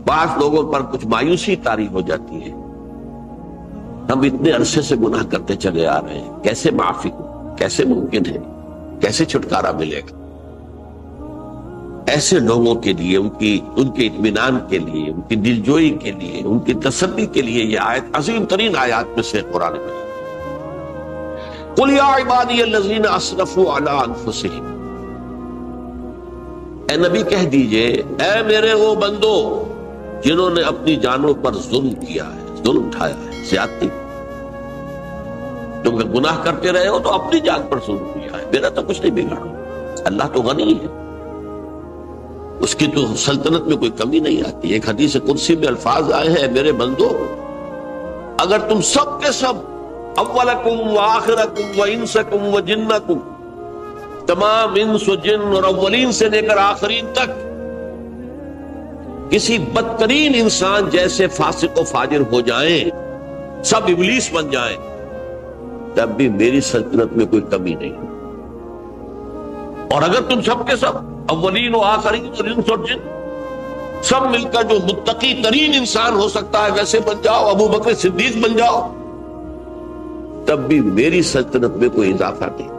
بعض لوگوں پر کچھ مایوسی طاری ہو جاتی ہے، ہم اتنے عرصے سے گناہ کرتے چلے آ رہے ہیں، کیسے معافی ہو، کیسے ممکن ہے، کیسے چھٹکارا ملے گا؟ ایسے لوگوں کے لیے ان کے اطمینان کے لیے، ان کی دلجوئی کے لیے، ان کی تسلی کے لیے یہ آیت عظیم ترین آیات میں سے قرآن میں ہے۔ قل یا عبادی الذین اسرفوا علی انفسہم، اے نبی کہہ دیجئے اے میرے وہ بندو جنہوں نے اپنی جانوں پر ظلم کیا ہے، ظلم اٹھایا ہے، زیادتی۔ تم گناہ کرتے رہے ہو تو اپنی جان پر ظلم کیا ہے، میرا تو کچھ نہیں بگاڑا۔ اللہ تو غنی ہے، اس کی تو سلطنت میں کوئی کمی نہیں آتی۔ ایک حدیث قدسی میں الفاظ آئے ہیں، اے میرے بندو اگر تم سب کے سب، اولکم و آخرکم و انسکم و جنکم، تمام انس و جن اور اولین سے لے کر آخرین تک کسی بدترین انسان جیسے فاسق و فاجر ہو جائیں، سب ابلیس بن جائیں، تب بھی میری سلطنت میں کوئی کمی نہیں۔ اور اگر تم سب کے سب اولین و آخرین اور انس اور جن سب مل کر جو متقی ترین انسان ہو سکتا ہے ویسے بن جاؤ، ابو بکر صدیق بن جاؤ، تب بھی میری سلطنت میں کوئی اضافہ نہیں۔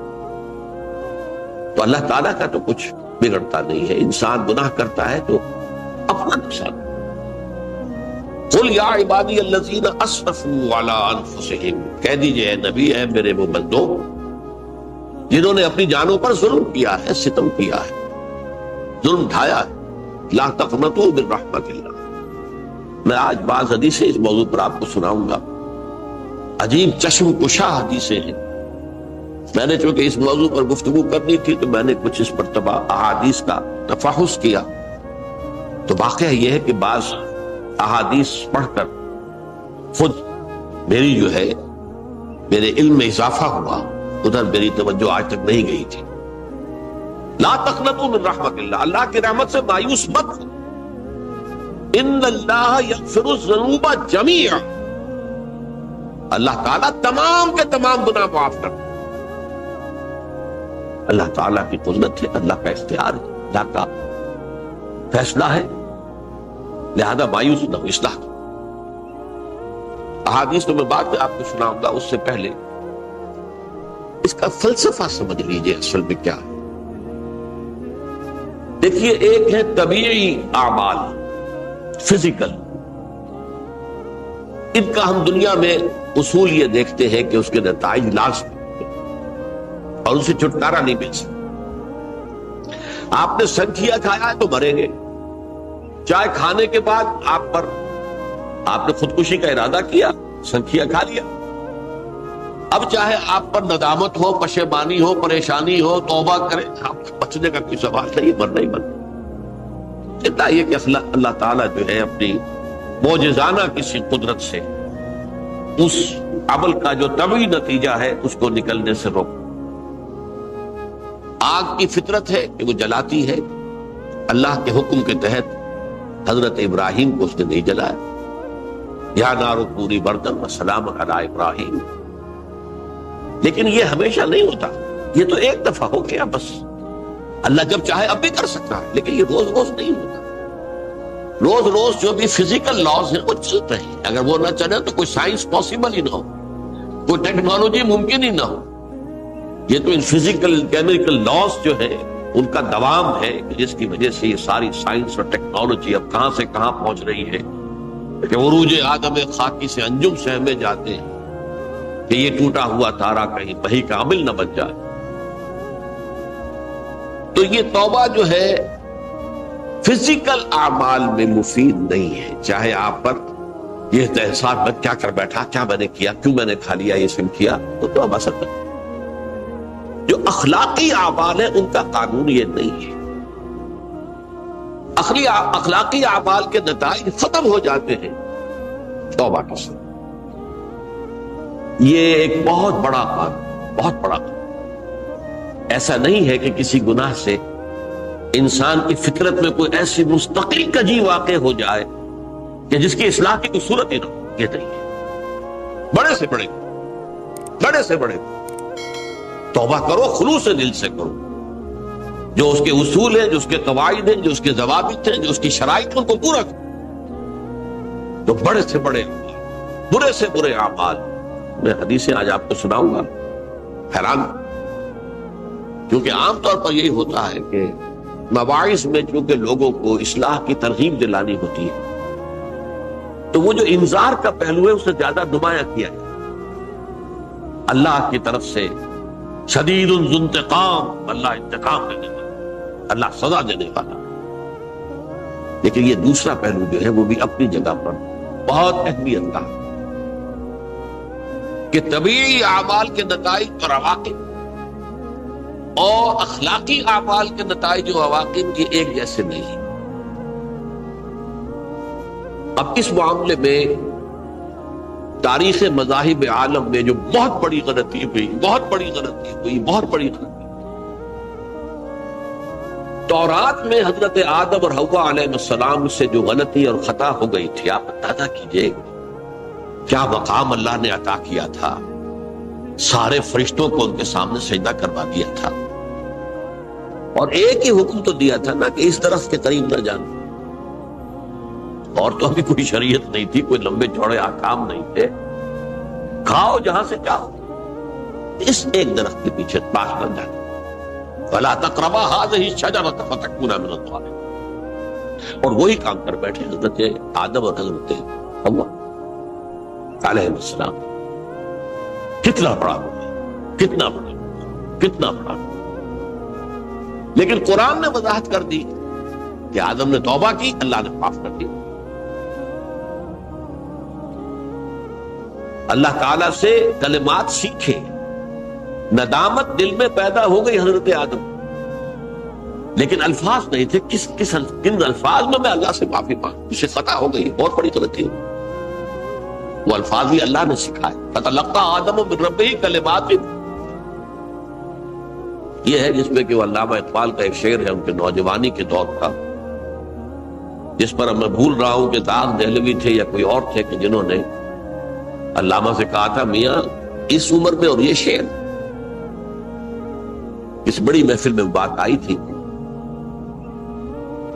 تو اللہ تعالیٰ کا تو کچھ بگڑتا نہیں ہے، انسان گناہ کرتا ہے تو اپنا نقصان۔ قل یا عبادی الذین اسرفوا علی انفسہم، کہہ دیجئے اے نبی اے میرے وہ بندو جنہوں نے اپنی جانوں پر ظلم کیا ہے، ستم کیا ہے، ظلم ڈھایا ہے، لا تقنطوا من رحمت اللہ۔ میں آج بعض حدیثیں اس موضوع پر آپ کو سناؤں گا، عجیب چشم کشا حدیثیں ہیں۔ میں نے چونکہ اس موضوع پر گفتگو کرنی تھی تو میں نے کچھ اس مرتبہ احادیث کا تفحص کیا، تو واقعہ یہ ہے کہ بعض احادیث پڑھ کر خود میری جو ہے میرے علم میں اضافہ ہوا، ادھر میری توجہ آج تک نہیں گئی تھی۔ لا تقنطوا من رحمت اللہ، اللہ کی رحمت سے مایوس مت ہو۔ ان اللہ یغفر الذنوب جميعا، اللہ تعالیٰ تمام کے تمام گناہ معاف کرتا ہے۔ اللہ تعالیٰ کی قدرت ہے، اللہ کا اختیار ہے، اللہ کا فیصلہ ہے، لہذا مایوس نہ ہو، اصلاح کرو۔ احادیث تو میں بعد میں آپ کو سناؤں گا، اس سے پہلے اس کا فلسفہ سمجھ لیجئے اصل میں کیا ہے۔ دیکھیے، ایک ہے طبیعی اعمال، فزیکل، ان کا ہم دنیا میں اصول یہ دیکھتے ہیں کہ اس کے نتائج لازمی اور ان سے چھٹکارا نہیں مل سکتا۔ آپ نے سنکھیا کھایا ہے تو مریں گے، چائے کھانے کے بعد آپ نے خودکشی کا ارادہ کیا، سنکھیا کھا لیا، اب چاہے آپ پر ندامت ہو، پشیمانی ہو، پریشانی ہو، توبہ کریں، آپ بچنے کا کوئی سوال نہیں، مرنا ہی مرنا۔ اتنا یہ کہ اللہ تعالیٰ جو ہے اپنی معجزانہ کسی قدرت سے اس عمل کا جو طبعی نتیجہ ہے اس کو نکلنے سے روک۔ آگ کی فطرت ہے کہ وہ جلاتی ہے، اللہ کے حکم کے تحت حضرت ابراہیم کو اس نے نہیں جلایا، یا نار کونی بردن وسلام علی ابراہیم۔ لیکن یہ ہمیشہ نہیں ہوتا، یہ تو ایک دفعہ ہو گیا بس۔ اللہ جب چاہے اب بھی کر سکتا ہے، لیکن یہ روز روز نہیں ہوتا۔ روز روز جو بھی فزیکل لاز ہیں وہ چلتے ہیں، اگر وہ نہ چلے تو کوئی سائنس پاسبل ہی نہ ہو، کوئی ٹیکنالوجی ممکن ہی نہ ہو۔ یہ تو ان فزیکل کیمیکل لاز جو ہے ان کا دوام ہے، جس کی وجہ سے یہ ساری سائنس اور ٹیکنالوجی اب کہاں سے کہاں پہنچ رہی ہے کہ عروج آدم خاکی سے انجم سہمے جاتے ہیں کہ یہ ٹوٹا ہوا تارا کہیں وہی کا عمل نہ بن جائے۔ تو یہ توبہ جو ہے فزیکل اعمال میں مفید نہیں ہے، چاہے آپ پر یہ احساس میں کیا کر بیٹھا، کیا میں نے کیا، کیوں میں نے کھا لیا، یہ سن کیا، تو توبہ اثر کرتا۔ جو اخلاقی اعمال ہیں ان کا قانون یہ نہیں ہے، اخلاقی اعمال کے نتائج ختم ہو جاتے ہیں توبہ کے ساتھ۔ یہ ایک بہت بڑا قانون، بہت بڑا قانون۔ ایسا نہیں ہے کہ کسی گناہ سے انسان کی فطرت میں کوئی ایسی مستقل کجی واقع ہو جائے کہ جس کی اصلاح کی کوئی صورت ہی نہ ہو، یہ نہیں ہے۔ بڑے سے بڑے توبہ کرو، خلوص دل سے کرو، جو اس کے اصول ہیں، جو اس کے قواعد ہیں، جو اس کے ضوابط ہیں، جو اس کی شرائط ہیں، ان کو پورا کرو۔ تو بڑے سے بڑے برے سے برے اعمال، میں حدیثیں آج آپ کو سناؤں گا، حیران، کیونکہ عام طور پر یہی ہوتا ہے کہ مواعظ میں چونکہ لوگوں کو اصلاح کی ترغیب دلانی ہوتی ہے تو وہ جو انذار کا پہلو ہے اسے زیادہ نمایاں کیا ہے۔ اللہ کی طرف سے شدید ذو انتقام، اللہ انتقام دینے والا، اللہ سزا دینے والا، لیکن یہ دوسرا پہلو جو ہے وہ بھی اپنی جگہ پر بہت اہمیت کا، کہ طبیعی اعمال کے نتائج اور عواقب اور اخلاقی اعمال کے نتائج و عواقب کی ایک جیسے نہیں۔ اب اس معاملے میں تاریخ مذاہب عالم میں جو بہت بڑی غلطی ہوئی، تورات میں حضرت آدم اور حوا علیہ السلام سے جو غلطی اور خطا ہو گئی تھی، آپ اندازہ کیجئے کیا مقام اللہ نے عطا کیا تھا، سارے فرشتوں کو ان کے سامنے سجدہ کروا دیا تھا، اور ایک ہی حکم تو دیا تھا نا کہ اس درخت کے قریب نہ جانا، اور تو ابھی کوئی شریعت نہیں تھی، کوئی لمبے چوڑے احکام نہیں تھے، کھاؤ جہاں سے چاہو، اس ایک درخت کے پیچھے پاس نہ جانا، فَلَا تَقْرَبَا هَٰذِهِ الشَّجَرَةَ فَتَكُونَا مِنَ الظَّالِمِينَ۔ اور وہی کام کر بیٹھے حضرت آدم اور حضرت حوا علیہ السلام۔ کتنا بڑا لیکن قرآن نے وضاحت کر دی کہ آدم نے توبہ کی، اللہ نے معاف کر دی۔ اللہ تعالیٰ سے کلمات سیکھے، ندامت دل میں پیدا ہو گئی حضرت آدم، لیکن الفاظ نہیں تھے، کن الفاظ میں اللہ سے معافی مانگ، اسے خطا ہو گئی، بہت بڑی غلطی ہو، وہ الفاظ بھی اللہ نے سکھائے، فَتَلَقَّىٰ آدَمُ مِن رَبِّهِ كَلِمَاتٍ۔ یہ ہے جس میں کہ وہ علامہ اقبال کا ایک شعر ہے ان کے نوجوانی کے دور کا، جس پر میں بھول رہا ہوں کہ داغ دہلوی تھے یا کوئی اور تھے کہ جنہوں نے علامہ سے کہا تھا، میاں اس عمر میں اور یہ شعر، اس بڑی محفل میں بات آئی تھی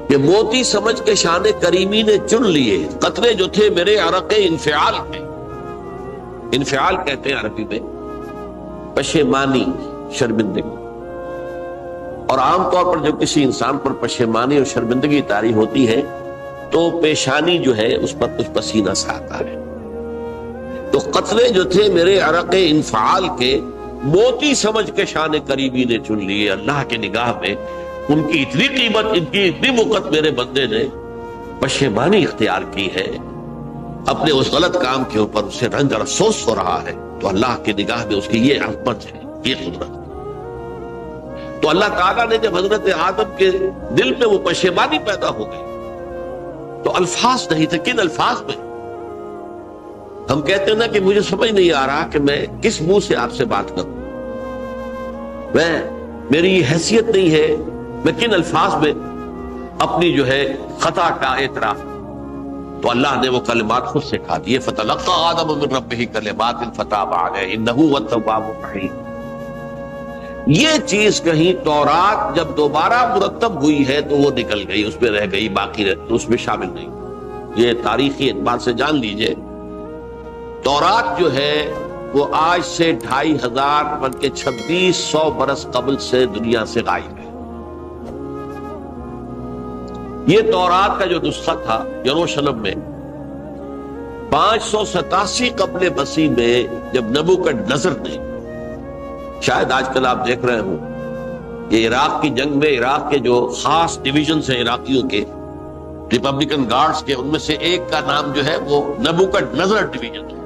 کہ موتی سمجھ کے شان کریمی نے چن لیے، قطرے جو تھے میرے عرق انفعال کے، انفعال کہتے ہیں عربی میں پشیمانی، شرمندگی، اور عام طور پر جب کسی انسان پر پشیمانی اور شرمندگی طاری ہوتی ہے تو پیشانی جو ہے اس پر کچھ پسینہ سا آتا ہے، تو قطرے جو تھے میرے عرق انفعال کے موتی سمجھ کے شان کریمی نے چن لیے، اللہ کے نگاہ میں ان کی اتنی قیمت، ان کی اتنی وقت میرے بندے نے پشیمانی اختیار کی ہے، اپنے اس غلط کام کے اوپر اسے رنج اور افسوس ہو رہا ہے، تو اللہ کی نگاہ میں اس کی یہ عظمت ہے، یہ قدرت۔ تو اللہ تعالیٰ نے جب حضرت آدم کے دل میں وہ پشیمانی پیدا ہو گئی تو الفاظ نہیں تھے، کن الفاظ میں؟ ہم کہتے ہیں نا کہ مجھے سمجھ نہیں آ رہا کہ میں کس منہ سے آپ سے بات کروں، میری یہ حیثیت نہیں ہے، میں کن الفاظ میں اپنی جو ہے خطا کا اعتراف، تو اللہ نے وہ کلمات خود سکھا دیے، فَتَلَقَّىٰ آدَمُ مِن رَبِّهِ كَلِمَاتٍ فَتَابَ عَلَيْهِ إِنَّهُ هُوَ التَّوَّابُ الرَّحِيمُ۔ یہ چیز کہیں تورات جب دوبارہ مرتب ہوئی ہے تو وہ نکل گئی، اس میں رہ گئی، باقی اس میں شامل نہیں۔ یہ تاریخی اعتبار سے جان لیجئے، تورات جو ہے وہ آج سے 2500 بلکہ 2600 برس قبل سے دنیا سے غائب ہے۔ یہ تورات کا جو نسخہ تھا یروشلم میں 587 قبل مسیح میں، جب نبوکدنضر نے، شاید آج کل آپ دیکھ رہے ہوں کہ عراق کی جنگ میں عراق کے جو خاص ڈویژنز ہیں عراقیوں کے، ریپبلکن گارڈز کے، ان میں سے ایک کا نام جو ہے وہ نبوکدنضر ڈویژن ہے،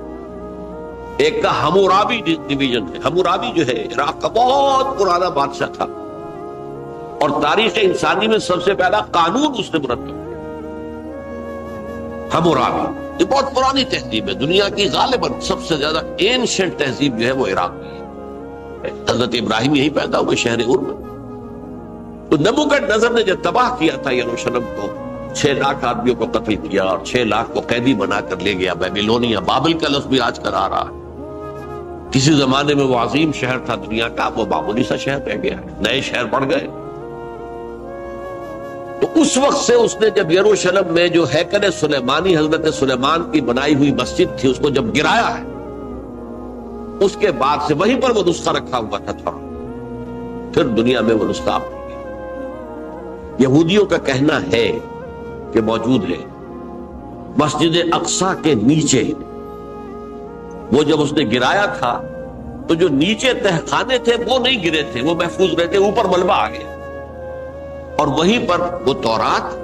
ایک کا حمورابی ڈویژن ہے۔ حمورابی جو ہے عراق کا بہت پرانا بادشاہ تھا، اور تاریخ انسانی میں سب سے پہلا قانون اس نے مرتب کیا، حمورابی۔ یہ بہت پرانی تہذیب ہے، دنیا کی غالباً سب سے زیادہ اینشنٹ تہذیب جو ہے وہ عراق کی ہے۔ حضرت ابراہیم یہی پیدا ہوئے شہر عور میں۔ تو نبوکدنضر نے جب تباہ کیا تھا یروشلم کو، 6 لاکھ آدمیوں کو قتل کیا اور 6 لاکھ کو قیدی بنا کر لے گیا بیبیلونیا، بابل کا لفظ بھی آج کل آ رہا ہے۔ کسی زمانے میں وہ عظیم شہر تھا دنیا کا، وہ معمولی سا شہر رہ گیا ہے، نئے شہر بڑھ گئے۔ تو اس وقت سے اس نے جب یروشلم میں جو ہیکل سلیمانی حضرت سلیمان کی بنائی ہوئی مسجد تھی اس کو جب گرایا ہے، اس کے بعد سے وہیں پر وہ نسخہ رکھا ہوا تھا، پھر دنیا میں وہ نسخہ آپ نہیں گیا۔ یہودیوں کا کہنا ہے کہ موجود ہے مسجد اقصی کے نیچے، وہ جب اس نے گرایا تھا تو جو نیچے تہخانے تھے وہ نہیں گرے تھے، وہ محفوظ رہے تھے، اوپر ملبہ آ گیا، اور وہیں پر وہ تورات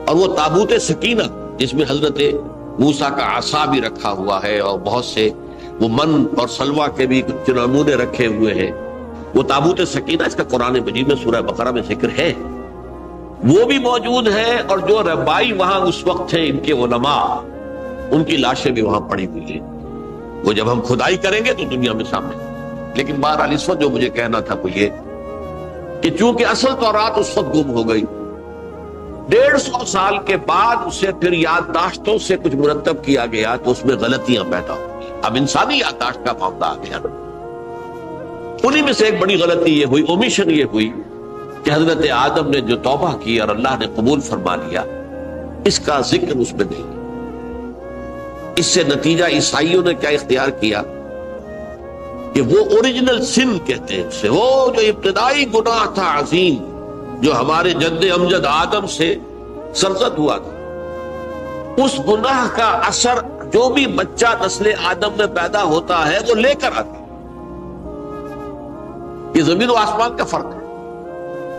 اور وہ تابوت سکینہ جس میں حضرت موسیٰ کا عصا بھی رکھا ہوا ہے اور بہت سے وہ من اور سلوہ کے بھی کچھ نمونے رکھے ہوئے ہیں، وہ تابوت سکینہ اس کا قرآن مجید میں سورہ بقرہ میں ذکر ہے، وہ بھی موجود ہے، اور جو ربائی وہاں اس وقت تھے ان کے علماء، ان کی لاشیں بھی وہاں پڑی ہوئی ہیں، وہ جب ہم کھدائی کریں گے تو دنیا میں سامنے۔ لیکن بہرحال اس وقت جو مجھے کہنا تھا وہ یہ کہ چونکہ اصل تورات اس وقت گم ہو گئی، 150 سال کے بعد اسے پھر یادداشتوں سے کچھ مرتب کیا گیا تو اس میں غلطیاں پیدا ہوئی۔ اب انسانی یادداشت کا معاملہ آ گیا نا، انہی میں سے ایک بڑی غلطی یہ ہوئی، اومیشن یہ ہوئی کہ حضرت آدم نے جو توبہ کی اور اللہ نے قبول فرما لیا، اس کا ذکر اس میں نہیں۔ اس سے نتیجہ عیسائیوں نے کیا اختیار کیا کہ وہ اوریجنل سن کہتے ہیں اسے، وہ جو ابتدائی گناہ تھا عظیم جو ہمارے جد امجد آدم سے سرزد ہوا تھا، اس گناہ کا اثر جو بھی بچہ نسل آدم میں پیدا ہوتا ہے وہ لے کر آتا ہے۔ یہ زمین و آسمان کا فرق ہے۔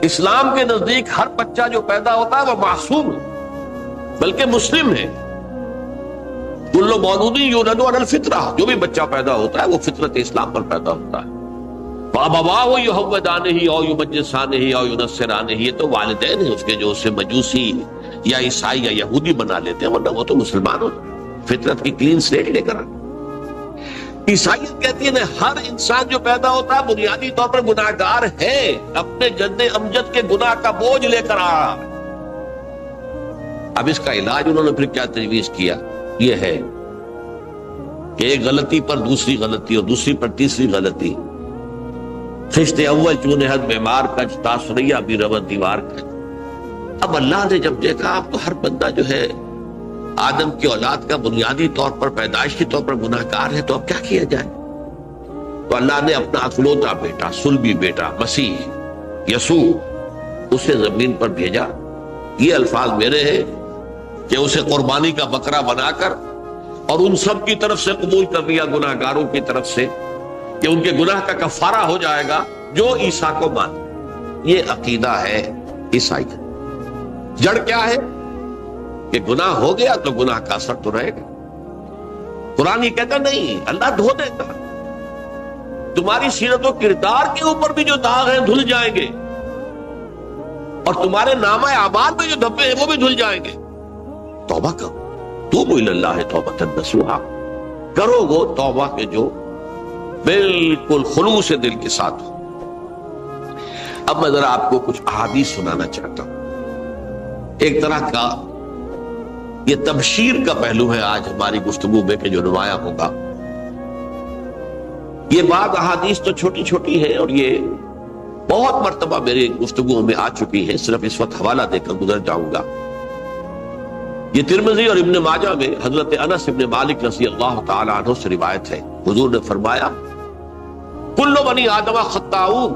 اسلام کے نزدیک ہر بچہ جو پیدا ہوتا ہے وہ معصوم ہے، بلکہ مسلم ہے۔ کل مولود یولد علی الفطرہ، جو بھی بچہ پیدا ہوتا ہے وہ فطرت اسلام پر پیدا ہوتا ہے۔ فَأَبَوَاهُ يُهَوِّدَانِهِ أَوْ يُمَجِّسَانِهِ أَوْ يُنَصِّرَانِهِ، یہ تو والدین ہیں اس کے جو اسے مجوسی یا عیسائی یا یہودی بنا لیتے ہیں، ورنہ وہ تو مسلمان ہوتا ہے، فطرت کی کلین سلیٹ لے کر۔ عیسائیت کہتی ہے ہر انسان جو پیدا ہوتا ہے بنیادی طور پر گناہگار ہے، اپنے جد امجد کے گناہ کا بوجھ لے کر آ رہا ہے۔ اب اس کا علاج انہوں نے پھر کیا تجویز کیا، یہ ہے کہ ایک غلطی پر دوسری غلطی اور دوسری پر تیسری غلطی، خشت اول چون حد بیمار کج تاثریہ بھی ربط دیوار کج۔ اب اللہ نے جب دیکھا اب تو ہر بندہ جو ہے آدم کی اولاد کا بنیادی طور پر پیدائشی طور پر گناہگار ہے، تو اب کیا کیا جائے؟ تو اللہ نے اپنا اکلوتا بیٹا، صلبی بیٹا مسیح یسوع اسے زمین پر بھیجا۔ یہ الفاظ میرے ہیں کہ اسے قربانی کا بکرا بنا کر اور ان سب کی طرف سے قبول کر لیا، گناہگاروں کی طرف سے، کہ ان کے گناہ کا کفارہ ہو جائے گا جو عیسیٰ کو مان۔ یہ عقیدہ ہے عیسائیت۔ جڑ کیا ہے کہ گناہ ہو گیا تو گناہ کا اثر تو رہے گا۔ قرآن یہ کہتا نہیں، اللہ دھو دے گا، تمہاری سیرت و کردار کے اوپر بھی جو داغ ہیں دھل جائیں گے، اور تمہارے نامہ اعمال میں جو دھبے ہیں وہ بھی دھل جائیں گے۔ توبہ کرو، توبوا الی اللہ توبۃ نصوحا، کرو وہ توبہ کے جو بالکل خلوص دل کے ساتھ ہو۔ اب میں ذرا آپ کو کچھ احادیث سنانا چاہتا ہوں۔ ایک طرح کا یہ تبشیر کا پہلو ہے آج ہماری گفتگو میں کہ جو نمایاں ہوگا۔ یہ بعض احادیث تو چھوٹی چھوٹی ہے اور یہ بہت مرتبہ میری گفتگو میں آ چکی ہے، صرف اس وقت حوالہ دے کر گزر جاؤں گا۔ یہ ترمذی اور ابن ماجہ میں حضرت انس ابن مالک رضی اللہ تعالی عنہ سے روایت ہے، حضور نے فرمایا کل بنی آدم خطاؤون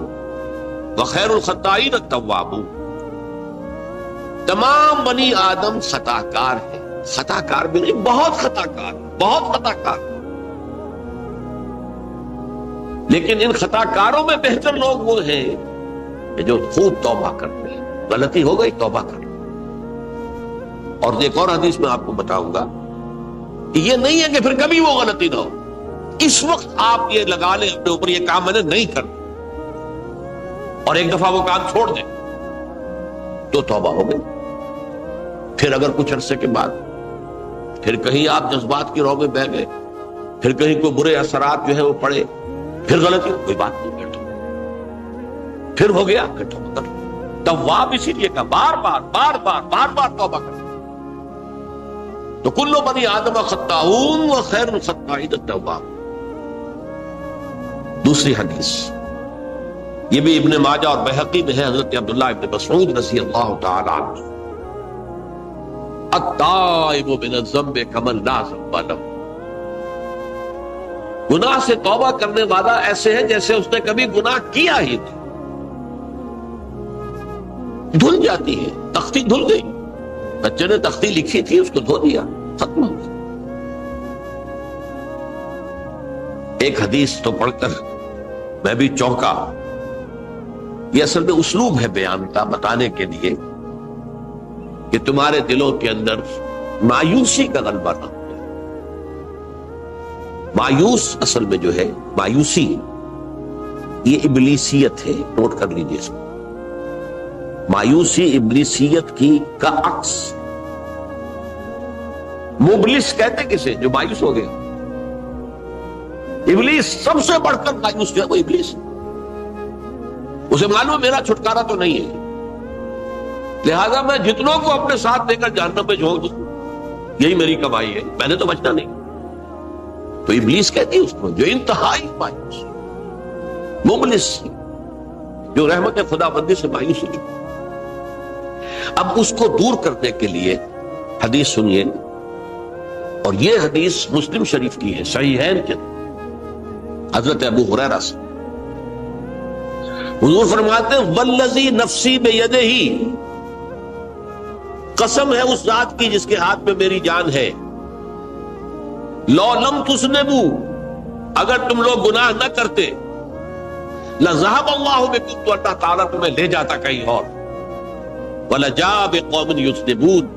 وخیر الخطائین التوابون، تمام بنی آدم خطا کار ہے، خطا کار بھی نہیں، بہت خطا کار، بہت خطا کار، لیکن ان خطا کاروں میں بہتر لوگ وہ ہیں کہ جو خوب توبہ کرتے ہیں۔ غلطی ہو گئی توبہ کر۔ اور ایک اور حدیث میں آپ کو بتاؤں گا کہ یہ نہیں ہے کہ پھر کبھی وہ غلطی نہ ہو، اس وقت آپ یہ لگا لیں اپنے اوپر یہ کام میں نے نہیں کرنا، اور ایک دفعہ وہ کام چھوڑ دیں تو توبہ ہو گئی۔ پھر اگر کچھ عرصے کے بعد پھر کہیں آپ جذبات کی رو میں بہ گئے، پھر کہیں کوئی برے اثرات جو ہے وہ پڑے، پھر غلطی، کوئی بات نہیں، بیٹھو، پھر ہو گیا پھر توبہ کرو۔ تواب اسی لیے کہا بار بار بار بار بار بار توبہ کرو۔ تو کل بنی آدم خطاؤون وخیر الخطائین التواب۔ دوسری حدیث یہ بھی ابن ماجہ اور بہقی میں ہے، حضرت عبداللہ ابن مسعود رضی اللہ تعالی عنہ، التائب من الذنب کمن لا ذنب له، گناہ سے توبہ کرنے والا ایسے ہے جیسے اس نے کبھی گناہ کیا ہی نہیں۔ دھل جاتی ہے، تختی دھل گئی، بچے نے تختی لکھی تھی اس کو دھو دیا، ختم ہو گئی۔ ایک حدیث تو پڑھ کر میں بھی چونکا، یہ اصل میں اسلوب ہے بیان کا، بتانے کے لیے کہ تمہارے دلوں کے اندر مایوسی کا غلبہ نہ ہو۔ مایوس اصل میں جو ہے مایوسی، یہ ابلیسیت ہے، نوٹ کر لیجیے اس کو۔ مایوسی ابلیسیت کی کا عکس۔ مبلس کہتے کسے؟ جو مایوس ہو گیا۔ ابلیس سب سے بڑھ کر مایوس جو ہے وہ ابلیس، اسے معلوم میرا چھٹکارا تو نہیں ہے، لہذا میں جتنوں کو اپنے ساتھ لے کر جہنم میں جھونک دوں، یہی میری کمائی ہے، میں نے تو بچنا نہیں۔ تو ابلیس کہتی ہے اس کو جو انتہائی مایوس، مبلس، جو رحمت خدا بندی سے مایوس ہو چکا۔ اب اس کو دور کرنے کے لیے حدیث سنیے، اور یہ حدیث مسلم شریف کی ہے، صحیحین کے حضرت ابو ہریرہ سے حضور فرماتے ہیں والذی نفسی بیدہ، قسم ہے اس ذات کی جس کے ہاتھ میں میری جان ہے، لو لم تذنبوا، اگر تم لوگ گناہ نہ کرتے، لذهب اللہ بکم، تو اللہ تعالیٰ تمہیں لے جاتا کہیں اور، ولجاء بقوم یذنبون،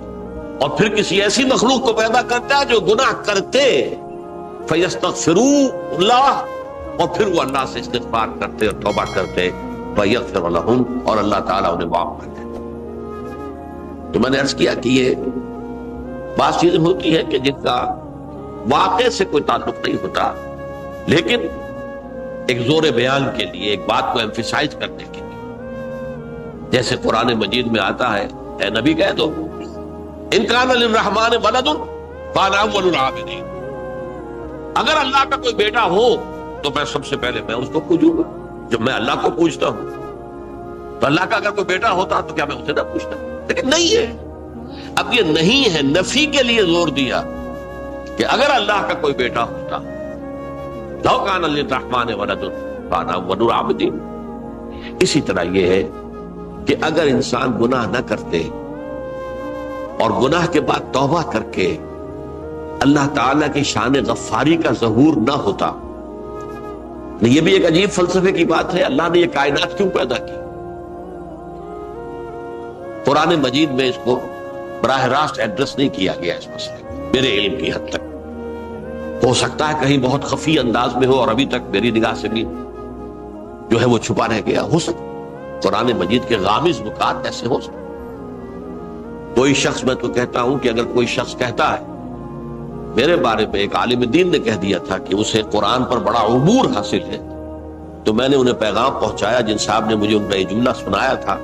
اور پھر کسی ایسی مخلوق کو پیدا کرتا جو گناہ کرتے، فیستغفروا اللہ، اور پھر وہ اللہ سے استغفار کرتے اور توبہ کرتے، فیغفر لہم، اور اللہ تعالیٰ انہیں معاف کر دیتا۔ تو میں نے عرض کیا کہ یہ بعض چیزیں ہوتی ہیں کہ جن کا واقع سے کوئی تعلق نہیں ہوتا، لیکن ایک زور بیان کے لیے، ایک بات کو ایمفیسائز کرنے کے لیے، جیسے قرآن مجید میں آتا ہے، اے نبی کہہ دو ان کان للرحمن ولد فانا اول العابدین، اگر اللہ کا کوئی بیٹا ہو تو میں سب سے پہلے میں اس کو پوجوں گا، جب میں اللہ کو پوجتا ہوں تو اللہ کا اگر کوئی بیٹا ہوتا تو کیا میں اسے نہ پوچھتا؟ لیکن نہیں ہے۔ اب یہ نہیں ہے، نفی کے لیے زور دیا کہ اگر اللہ کا کوئی بیٹا ہوتا، لو کان للرحمن ولد فانا اول العابدین۔ اسی طرح یہ ہے کہ اگر انسان گناہ نہ کرتے اور گناہ کے بعد توبہ کر کے اللہ تعالیٰ کی شان غفاری کا ظہور نہ ہوتا، یہ بھی ایک عجیب فلسفے کی بات ہے، اللہ نے یہ کائنات کیوں پیدا کی؟ قرآن مجید میں اس کو براہ راست ایڈریس نہیں کیا گیا اس مسئلے کو، میرے علم کی حد تک۔ ہو سکتا ہے کہیں بہت خفی انداز میں ہو اور ابھی تک میری نگاہ سے بھی جو ہے وہ چھپا رہ گیا، ہو سکتا قرآن مجید کے غامض نکات ایسے ہو سکتے۔ کوئی شخص، میں تو کہتا ہوں کہ اگر کوئی شخص کہتا ہے، میرے بارے میں ایک عالم دین نے کہہ دیا تھا کہ اسے قرآن پر بڑا عبور حاصل ہے، تو میں نے انہیں پیغام پہنچایا، جن صاحب نے مجھے ان کا یہ جملہ سنایا تھا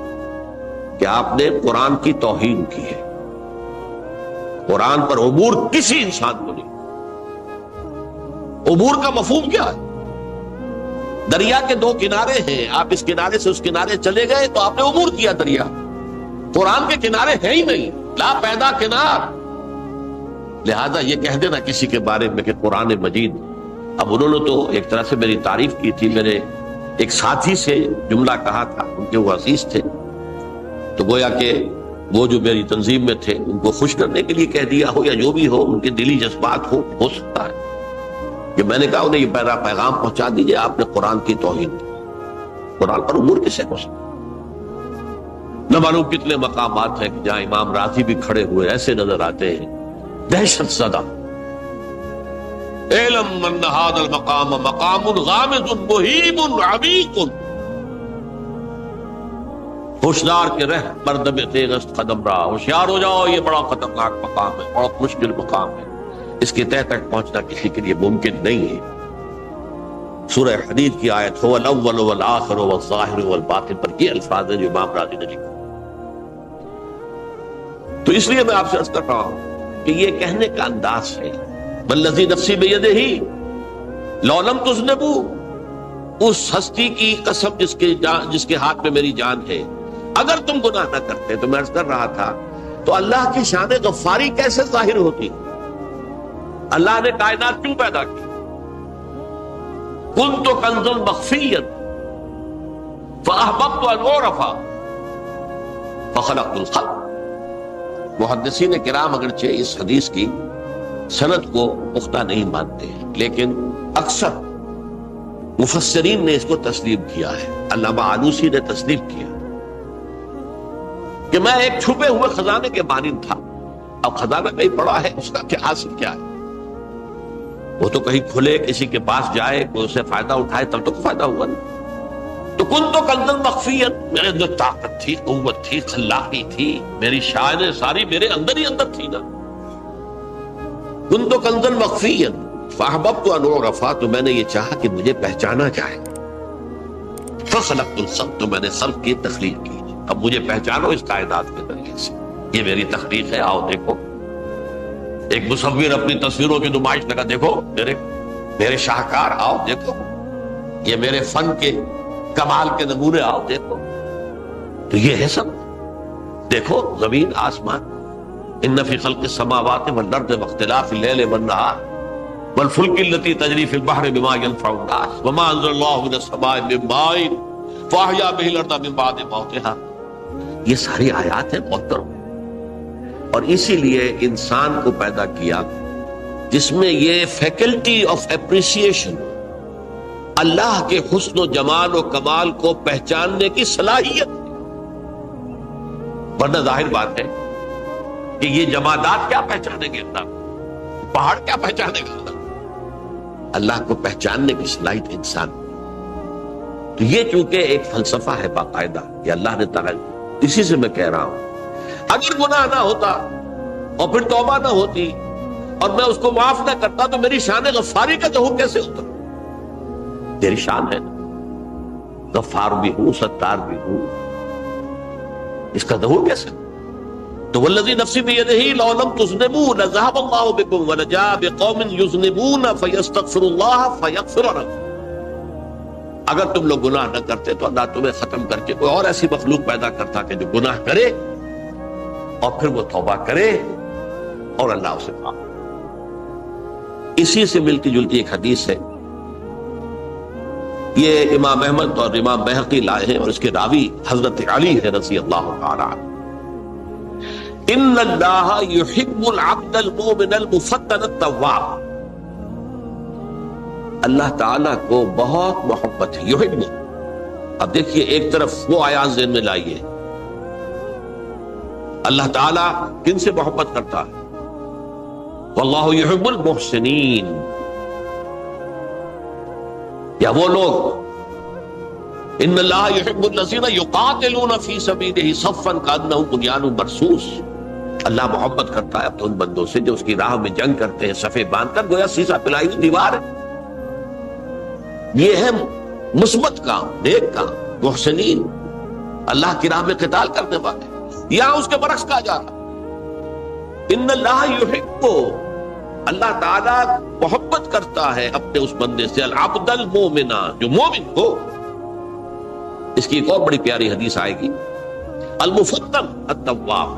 کہ آپ نے قرآن کی توہین کی ہے، قرآن پر عبور کسی انسان کو نہیں۔ عبور کا مفہوم کیا ہے؟ دریا کے دو کنارے ہیں، آپ اس کنارے سے اس کنارے چلے گئے تو آپ نے عبور کیا دریا۔ قرآن کے کنارے ہیں ہی نہیں، لا پیدا کنار۔ لہذا یہ کہہ دینا کسی کے بارے میں کہ قرآن مجید، اب انہوں نے تو ایک طرح سے میری تعریف کی تھی، میرے ایک ساتھی سے جملہ کہا تھا، ان کے وہ عزیز تھے، تو گویا کہ وہ جو میری تنظیم میں تھے ان کو خوش کرنے کے لیے کہہ دیا ہو، یا جو بھی ہو، ان کے دلی جذبات ہو سکتا ہے کہ میں نے کہا انہیں یہ میرا پیغام پہنچا دیجئے، آپ نے قرآن کی توہین کی۔ قرآن پر عبور کسے ہو سکتا؟ نہ معلوم کتنے مقامات ہیں کہ جہاں امام راضی بھی کھڑے ہوئے ایسے نظر آتے ہیں، دہشت زدہ، اعلم من هذا المقام مقام غامض مہیب عمیق، ہوشیار کے رہ مردم تیغست قدم رہا، ہوشیار ہو جاؤ، یہ بڑا خطرناک مقام ہے، بہت مشکل مقام ہے، اس کی تہ تک پہنچنا کسی کے لیے ممکن نہیں ہے۔ سورہ حدید کی آیت هو الاول والآخر والظاہر والباطن پر یہ الفاظ ہیں جو امام راضی نے لکھے۔ تو اس لیے میں آپ سے عرض کر رہا ہوں کہ یہ کہنے کا انداز ہے، والذی نفسی بیدہ لو لم تذنبوا، اس ہستی کی قسم جس کے ہاتھ میں میری جان ہے، اگر تم گناہ نہ کرتے، تو میں عرض کر رہا تھا تو اللہ کی شان غفاری کیسے ظاہر ہوتی؟ اللہ نے کائنات کیوں پیدا کی؟ کنت کنزا مخفیا فاحببت ان اعرف فخلقت الخلق۔ محدثین کرام اگرچہ اس حدیث کی سند کو پختہ نہیں مانتے ہیں، لیکن اکثر مفسرین نے اس کو تسلیم کیا ہے۔ علامہ آلوسی نے تسلیم کیا کہ میں ایک چھپے ہوئے خزانے کے مانند تھا، اب خزانہ کہیں پڑا ہے، اس کا کیا حاصل کیا ہے؟ وہ تو کہیں کھلے، کسی کے پاس جائے، کوئی اسے فائدہ اٹھائے، تب تو فائدہ ہوا نا۔ تو کنت کنزا مخفیا، میرے اندر طاقت تھی، قوت تھی، خلاقی تھی، میری شان ساری میرے اندر ہی اندر تھی نا۔ کنت کنزا مخفیا فاحببت ان اعرف، تو میں نے یہ چاہا کہ مجھے پہچانا جائے۔ فخلقت الخلق، تو میں نے خلق کی تخلیق کی، اب مجھے پہچانو اس کائنات کے ذریعے سے، یہ میری تخلیق ہے، آؤ دیکھو۔ ایک مصور اپنی تصویروں کی نمائش لگا، دیکھو میرے شاہکار، آؤ دیکھو، یہ میرے فن کے کمال کے نمونے، آؤ دیکھو۔ تو یہ ہے سب، دیکھو زمین آسمان، ان فی خلق السماوات والارض واختلاف اللیل والنہار والفلک التی تجری فی البحر بما ینفع الناس وما انزل اللہ من السماء من ماء فاحیا بہ الارض من بعد موتها۔ یہ ساری آیات ہیں محترم، اور اسی لیے انسان کو پیدا کیا جس میں یہ فیکلٹی آف اپریسیشن، اللہ کے حسن و جمال و کمال کو پہچاننے کی صلاحیت ہے۔ ورنہ ظاہر بات ہے کہ یہ جمادات کیا پہچانیں گے اللہ کو، پہاڑ کیا پہچانے گا اللہ کو پہچاننے کی صلاحیت انسان۔ تو یہ چونکہ ایک فلسفہ ہے باقاعدہ کہ اللہ نے تعالیٰ، اسی سے میں کہہ رہا ہوں اگر گناہ نہ ہوتا اور پھر توبہ نہ ہوتی اور میں اس کو معاف نہ کرتا تو میری شان غفاری کا ظہور کیسے ہوتا؟ تیری شان ہے نا، غفار بھی ہوں، ستار بھی ہوں، اس کا ظہور کیسے؟ تو والذی نفسی بیدہ لو لم تذنبوا لذهب اللہ بکم ولجاء بقوم یذنبون فیستغفر اللہ فیغفر لهم۔ اگر تم لوگ گناہ نہ کرتے تو اللہ تمہیں ختم کر کے کوئی اور ایسی مخلوق پیدا کرتا کہ جو گناہ کرے اور پھر وہ توبہ کرے اور اللہ اسے معاف۔ اسی سے ملتی جلتی ایک حدیث ہے، یہ امام احمد اور امام بہقی لائے ہیں، اور اس کے راوی حضرت علی ہے رضی اللہ تعالی عنہ۔ ان اللہ یحب العبد المؤمن المفتن التواب، اللہ تعالیٰ کو بہت محبت ہے، یحب۔ اب دیکھیے ایک طرف وہ آیات ذہن میں لائیے، اللہ تعالیٰ کن سے محبت کرتا ہے؟ واللہ یحب المحسنین، یا وہ لوگ ان اللہ یحب الذین یقاتلون فی سبیلہ صفا کانہم بنیان مرصوص، اللہ محبت کرتا ہے اپنے ان بندوں سے جو اس کی راہ میں جنگ کرتے ہیں صفے باندھ کر، گویا سیسا پلائی ہوئی دیوار ہے۔ یہ ہے مثبت کام، نیک کام، محسنین، اللہ کی راہ میں قتال کرنے والے۔ یہاں اس کے برعکس کہا جا رہا ان اللہ یحب، اللہ تعالیٰ محبت کرتا ہے اپنے اس بندے سے، العبد المومن، جو مومن ہو۔ اس کی ایک اور بڑی پیاری حدیث آئے گی، المفتن التواب،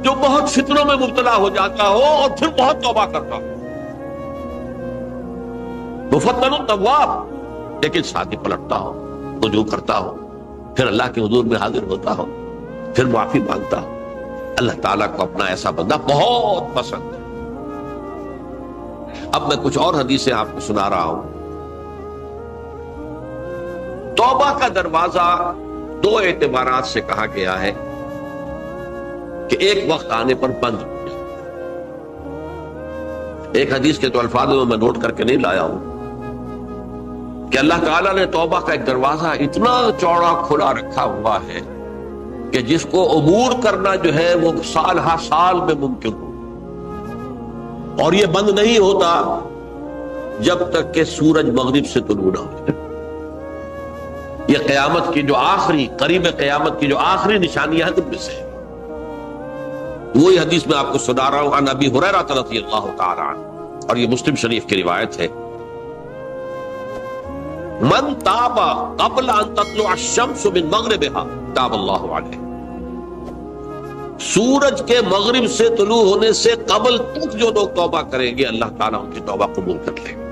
جو بہت فتنوں میں مبتلا ہو جاتا ہو اور پھر بہت توبہ کرتا ہو، مفتن التواب، لیکن ساتھ ہی پلٹتا ہو، رجوع کرتا ہو، پھر اللہ کے حضور میں حاضر ہوتا ہو، پھر معافی مانگتا ہو۔ اللہ تعالیٰ کو اپنا ایسا بندہ بہت پسند ہے۔ اب میں کچھ اور حدیثیں آپ کو سنا رہا ہوں۔ توبہ کا دروازہ دو اعتبارات سے کہا گیا ہے کہ ایک وقت آنے پر بند ہو جائے۔ ایک حدیث کے تو الفاظ میں نوٹ کر کے نہیں لایا ہوں کہ اللہ تعالیٰ نے توبہ کا ایک دروازہ اتنا چوڑا کھلا رکھا ہوا ہے کہ جس کو عبور کرنا جو ہے وہ سال ہر سال میں ممکن ہو، اور یہ بند نہیں ہوتا جب تک کہ سورج مغرب سے طلوع نہ ہو۔ یہ قیامت کی جو آخری، قریب قیامت کی جو آخری نشانیاں ہیں ان میں سے ہے۔ وہی حدیث میں آپ کو سنا رہا ہوں، عن ابی ہریرہ رضی اللہ تعالی عنہ، اور یہ مسلم شریف کی روایت ہے۔ من تاب قبل ان تطلع الشمس من مغربها تاب اللہ علیہ، سورج کے مغرب سے طلوع ہونے سے قبل تک جو لوگ توبہ کریں گے اللہ تعالیٰ ان کی توبہ قبول کر لے گا۔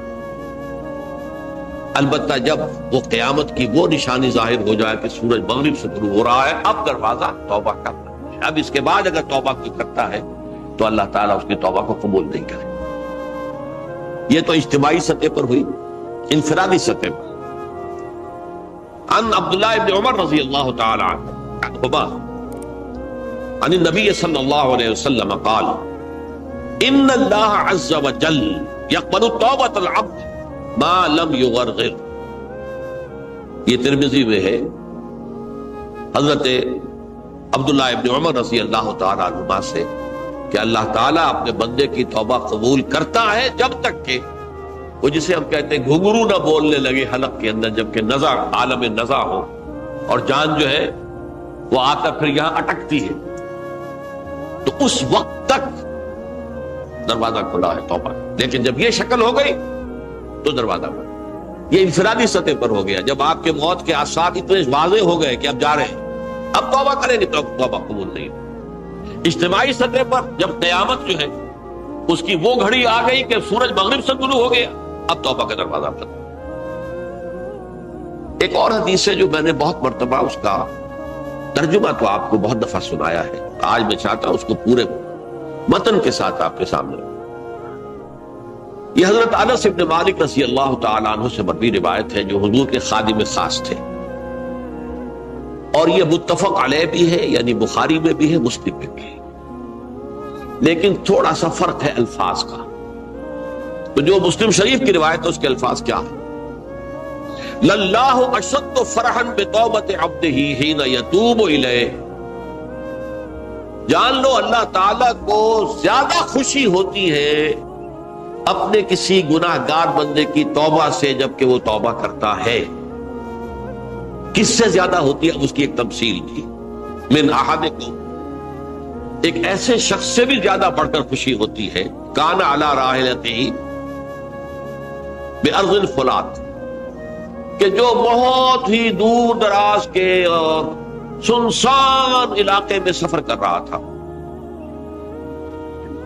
البتہ جب وہ قیامت کی وہ نشانی ظاہر ہو جائے کہ سورج مغرب سے طلوع ہو رہا ہے، اب دروازہ توبہ کرنا ہے، اب اس کے بعد اگر توبہ کوئی کرتا ہے تو اللہ تعالیٰ اس کی توبہ کو قبول نہیں کرے۔ یہ تو اجتماعی سطح پر ہوئی۔ انفرادی سطح پر عن عبداللہ ابن عمر رضی اللہ تعالی عنہما عن النبی صلی اللہ علیہ وسلم قال ان اللہ عز وجل یقبل توبۃ العبد ما لم یغرغر۔ یہ ترمذی میں ہے حضرت عبداللہ ابن عمر رضی اللہ تعالی عنہما سے کہ اللہ تعالیٰ اپنے بندے کی توبہ قبول کرتا ہے جب تک کہ وہ جسے ہم کہتے ہیں گھنگرو نہ بولنے لگے حلق کے اندر، جبکہ نزع عالم نزع ہو اور جان جو ہے وہ آ کر پھر یہاں اٹکتی ہے، تو اس وقت تک دروازہ کھلا ہے توبہ۔ لیکن جب یہ شکل ہو گئی تو دروازہ بند۔ یہ انفرادی سطح پر ہو گیا، جب آپ کے موت کے آثار اتنے واضح ہو گئے کہ اب جا رہے ہیں، اب توبہ کریں گے تو توبہ قبول نہیں۔ اجتماعی سطح پر جب قیامت جو ہے اس کی وہ گھڑی آ گئی کہ سورج مغرب سے طلوع ہو گیا، اب توبہ کا دروازہ بند۔ ایک اور حدیث ہے جو میں نے بہت مرتبہ اس کا ترجمہ تو آپ کو بہت دفعہ سنایا ہے، آج میں چاہتا ہوں اس کو پورے متن کے ساتھ آپ کے سامنے۔ یہ حضرت انس بن مالک رضی اللہ تعالیٰ عنہ سے مروی روایت ہے جو حضور کے خادم خاص تھے، اور یہ متفق علیہ بھی ہے، یعنی بخاری میں بھی ہے، مسلم میں بھی ہے، لیکن تھوڑا سا فرق ہے الفاظ کا۔ تو جو مسلم شریف کی روایت ہے اس کے الفاظ کیا ہے؟ للہ اشد فرحا بتوبۃ عبدہ حین یتوب الیہ۔ جان لو اللہ تعالیٰ کو زیادہ خوشی ہوتی ہے اپنے کسی گناہ گار بندے کی توبہ سے جبکہ وہ توبہ کرتا ہے۔ کس سے زیادہ ہوتی ہے؟ اس کی ایک تمثیل کی، من احدکم، ایک ایسے شخص سے بھی زیادہ بڑھ کر خوشی ہوتی ہے، کان علی راحلتہ بأرض الفلات، کہ جو بہت ہی دور دراز کے اور سنسان علاقے میں سفر کر رہا تھا،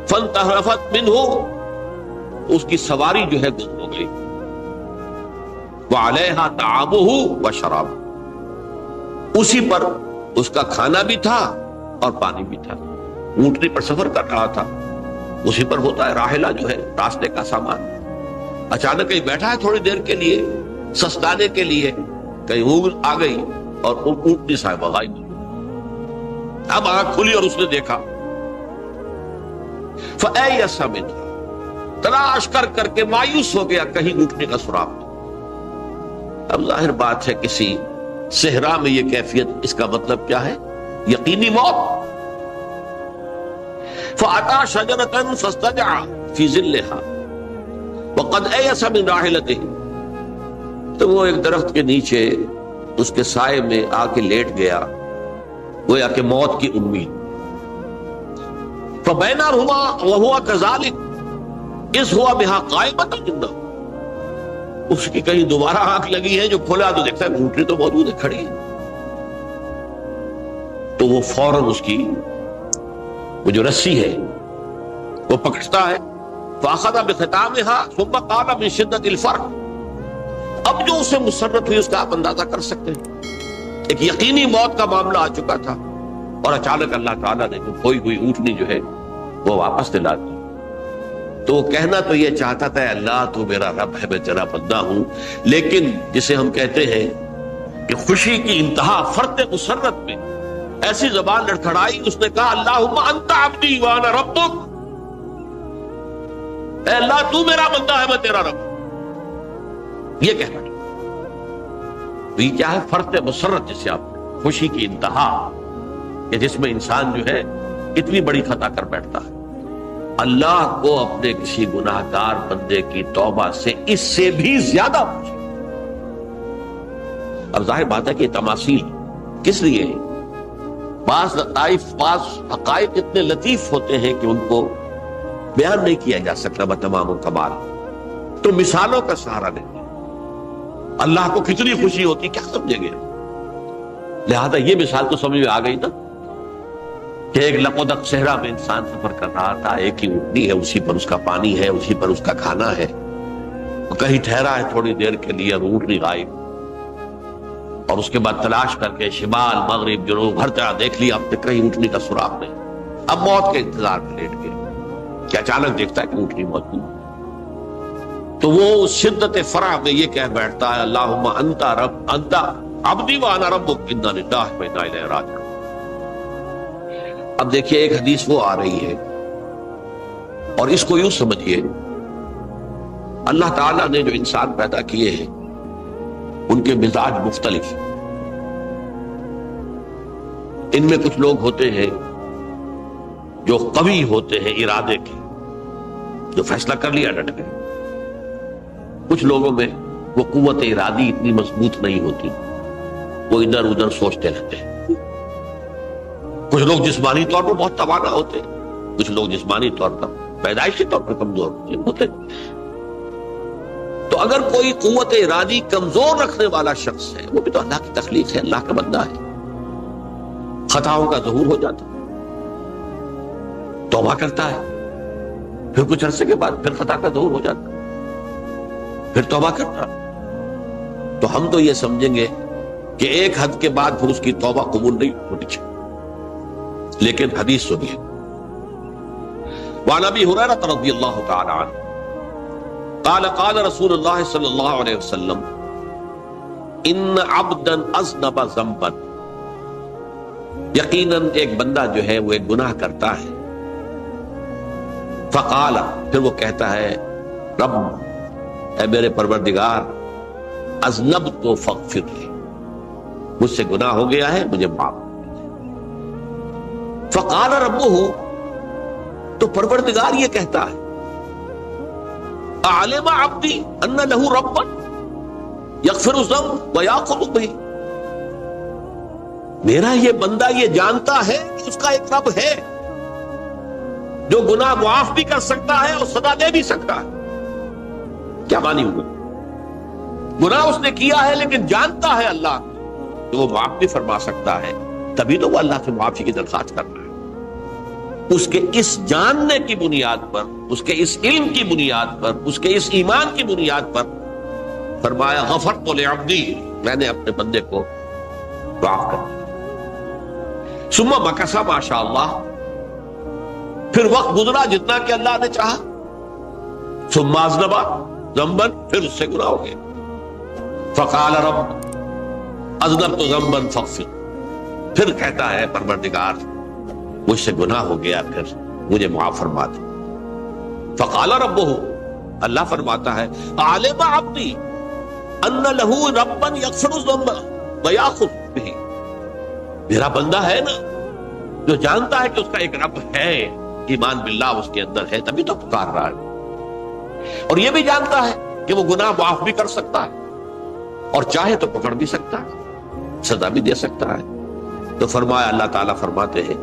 فانتحرفت منہ، اس کی سواری جو ہے گم ہو گئی، وعلیہا طعامہ وشرابہ، اسی پر اس کا کھانا بھی تھا اور پانی بھی تھا۔ اونٹنی پر سفر کر رہا تھا، اسی پر ہوتا ہے راحلہ جو ہے راستے کا سامان۔ اچانک کہیں بیٹھا ہے تھوڑی دیر کے لیے سستانے کے لیے، کہیں اونگ آ گئی اور اونٹنی صاحبہ غائب۔ اب آنکھ کھلی اور اس نے دیکھا، فَأَيَّسَ مِنْهَا، تلاش کر کر کے مایوس ہو گیا، کہیں اونٹنی کا سراغ نہیں۔ اب ظاہر بات ہے کسی صحرا میں یہ کیفیت، اس کا مطلب کیا ہے؟ یقینی موت۔ فَأَتَى شَجَرَةً فَاسْتَجَعَ فِي ظِلِّهَا وَقَدْ أَيَسَ مِنْ رَاحِلَتِهِ، تو وہ ایک درخت کے نیچے اس کے سائے میں آ کے لیٹ گیا، گویا کہ موت کی امید۔ فَبَيْنَهُمَا وَهُوَ كَذَلِكَ إِذْ هُوَ بِهَا قَائِمَةٌ عِندَهُ، اس کی کہیں دوبارہ آنکھ لگی ہے، جو کھولا تو دیکھتا ہے اونٹنی تو موجود ہے، کھڑی ہے، تو وہ فوراً اس کی وہ جو رسی ہے وہ پکڑتا ہے، فَأَخَذَ بِخِتَامِهَا ثُمَّ قَالَ مِن شِدَّةِ الْفَرْقِ، اب جو اسے مسرت ہوئی اس کا آپ اندازہ کر سکتے ہیں، ایک یقینی موت کا معاملہ آ چکا تھا، اور اچانک اللہ تعالیٰ نے کھوئی ہوئی اونٹنی جو ہے وہ واپس دلا دی۔ تو وہ کہنا تو یہ چاہتا تھا، اللہ تو میرا رب ہے، میں تیرا بندہ ہوں، لیکن جسے ہم کہتے ہیں کہ خوشی کی انتہا فرط مسرت میں ایسی زبان لڑکھڑائی، اس نے کہا اللہم انت عبدی وانا ربک، اے اللہ تو میرا بندہ ہے، میں تیرا رب۔ یہ کہنا تو یہ کیا ہے؟ فرط مسرت، جسے آپ خوشی کی انتہا، کہ جس میں انسان جو ہے اتنی بڑی خطا کر بیٹھتا ہے۔ اللہ کو اپنے کسی گناہ گار بندے کی توبہ سے اس سے بھی زیادہ خوشی۔ اب ظاہر بات ہے کہ تماثیل کس لیے؟ بعض لطائف، بعض حقائق اتنے لطیف ہوتے ہیں کہ ان کو بیان نہیں کیا جا سکتا بتمام کمال، تو مثالوں کا سہارا لیتے ہیں۔ اللہ کو کتنی خوشی ہوتی کیا سمجھیں گے؟ لہذا یہ مثال تو سمجھ میں آ گئی نا کہ ایک لقودق صحرا میں انسان سفر کر رہا تھا، ایک ہی اونٹنی ہے، اسی پر اس کا پانی ہے، اسی پر اس کا کھانا ہے، کہیں ٹھہرا ہے تھوڑی دیر کے لیے اور اونٹنی غائب، اور اس کے بعد تلاش کر کے شمال مغرب جنوب ہر طرح دیکھ لیا، اب تک کہیں اونٹنی کا سراغ نہیں۔ اب موت کے انتظار میں لیٹ گئے کہ اچانک دیکھتا ہے کہ اونٹنی موجود، تو وہ شدت فرح میں یہ کہہ بیٹھتا ہے اللہم انت رب انت عبدی وانا ربک انا للہ و انا الیہ راجعون۔ اب دیکھیے ایک حدیث وہ آ رہی ہے اور اس کو یوں سمجھیے، اللہ تعالیٰ نے جو انسان پیدا کیے ہیں ان کے مزاج مختلف، ان میں کچھ لوگ ہوتے ہیں جو قوی ہوتے ہیں ارادے کے، جو فیصلہ کر لیا ڈٹ گئے، کچھ لوگوں میں وہ قوت ارادی اتنی مضبوط نہیں ہوتی، وہ ادھر ادھر سوچتے رہتے ہیں، کچھ لوگ جسمانی طور پر بہت توانا ہوتے ہیں، کچھ لوگ جسمانی طور پر پیدائشی طور پر کمزور ہوتے ہیں۔ تو اگر کوئی قوت ارادی کمزور رکھنے والا شخص ہے، وہ بھی تو اللہ کی تخلیق ہے، اللہ کا بندہ ہے، خطاؤں کا ظہور ہو جاتا ہے، توبہ کرتا ہے، پھر کچھ عرصے کے بعد پھر خطا کا ظہور ہو جاتا ہے، پھر توبہ کرتا ہے، تو ہم تو یہ سمجھیں گے کہ ایک حد کے بعد پھر اس کی توبہ قبول نہیں ہوتی چاہیے۔ لیکن حدیث سنیے، وعن ابی ہریرہ رضی اللہ تعالی عنہ قال قال رسول اللہ صلی اللہ علیہ وسلم ان عبدا اذنب ذنبا، یقیناً ایک بندہ جو ہے وہ ایک گناہ کرتا ہے، فقال، پھر وہ کہتا ہے رب، اے میرے پروردگار، اذنبت فاغفر لی، مجھ سے گناہ ہو گیا ہے، مجھے معاف۔ فقال ربہ، تو پروردگار یہ کہتا ہے اعلم عبدی ان لہ ربا یغفر الذنب ویاخذ بہ، میرا یہ بندہ یہ جانتا ہے کہ اس کا ایک رب ہے جو گناہ معاف بھی کر سکتا ہے اور سزا دے بھی سکتا ہے۔ کیا معنی ہوگا؟ گناہ اس نے کیا ہے لیکن جانتا ہے اللہ کہ وہ معاف بھی فرما سکتا ہے، تبھی تو وہ اللہ سے معافی کی درخواست کر رہا ہے۔ اس کے اس جاننے کی بنیاد پر، اس کے اس علم کی بنیاد پر، اس کے اس ایمان کی بنیاد پر فرمایا غفرت لعبدی، میں نے اپنے بندے کو معاف کر دیا۔ ثم مکث ما شاء اللہ، پھر وقت گزرا جتنا کہ اللہ نے چاہا، ثم اذنب ذنبا، پھر اس سے گناہ ہو گیا، فقال رب اذنبت ذنبا فاغفر، پھر کہتا ہے پروردگار مجھ سے گناہ ہو گیا، پھر مجھے معاف فرما دے۔ فقال ربہ، اللہ فرماتا ہے عالم عبدی ان لہ ربا یغفر الذنب ویاخذ بہ، میرا بندہ ہے نا جو جانتا ہے کہ اس کا ایک رب ہے، ایمان باللہ اس کے اندر ہے، تبھی تو پکار رہا ہے، اور یہ بھی جانتا ہے کہ وہ گناہ معاف بھی کر سکتا ہے اور چاہے تو پکڑ بھی سکتا ہے، سزا بھی دے سکتا ہے۔ تو فرمایا، اللہ تعالیٰ فرماتے ہیں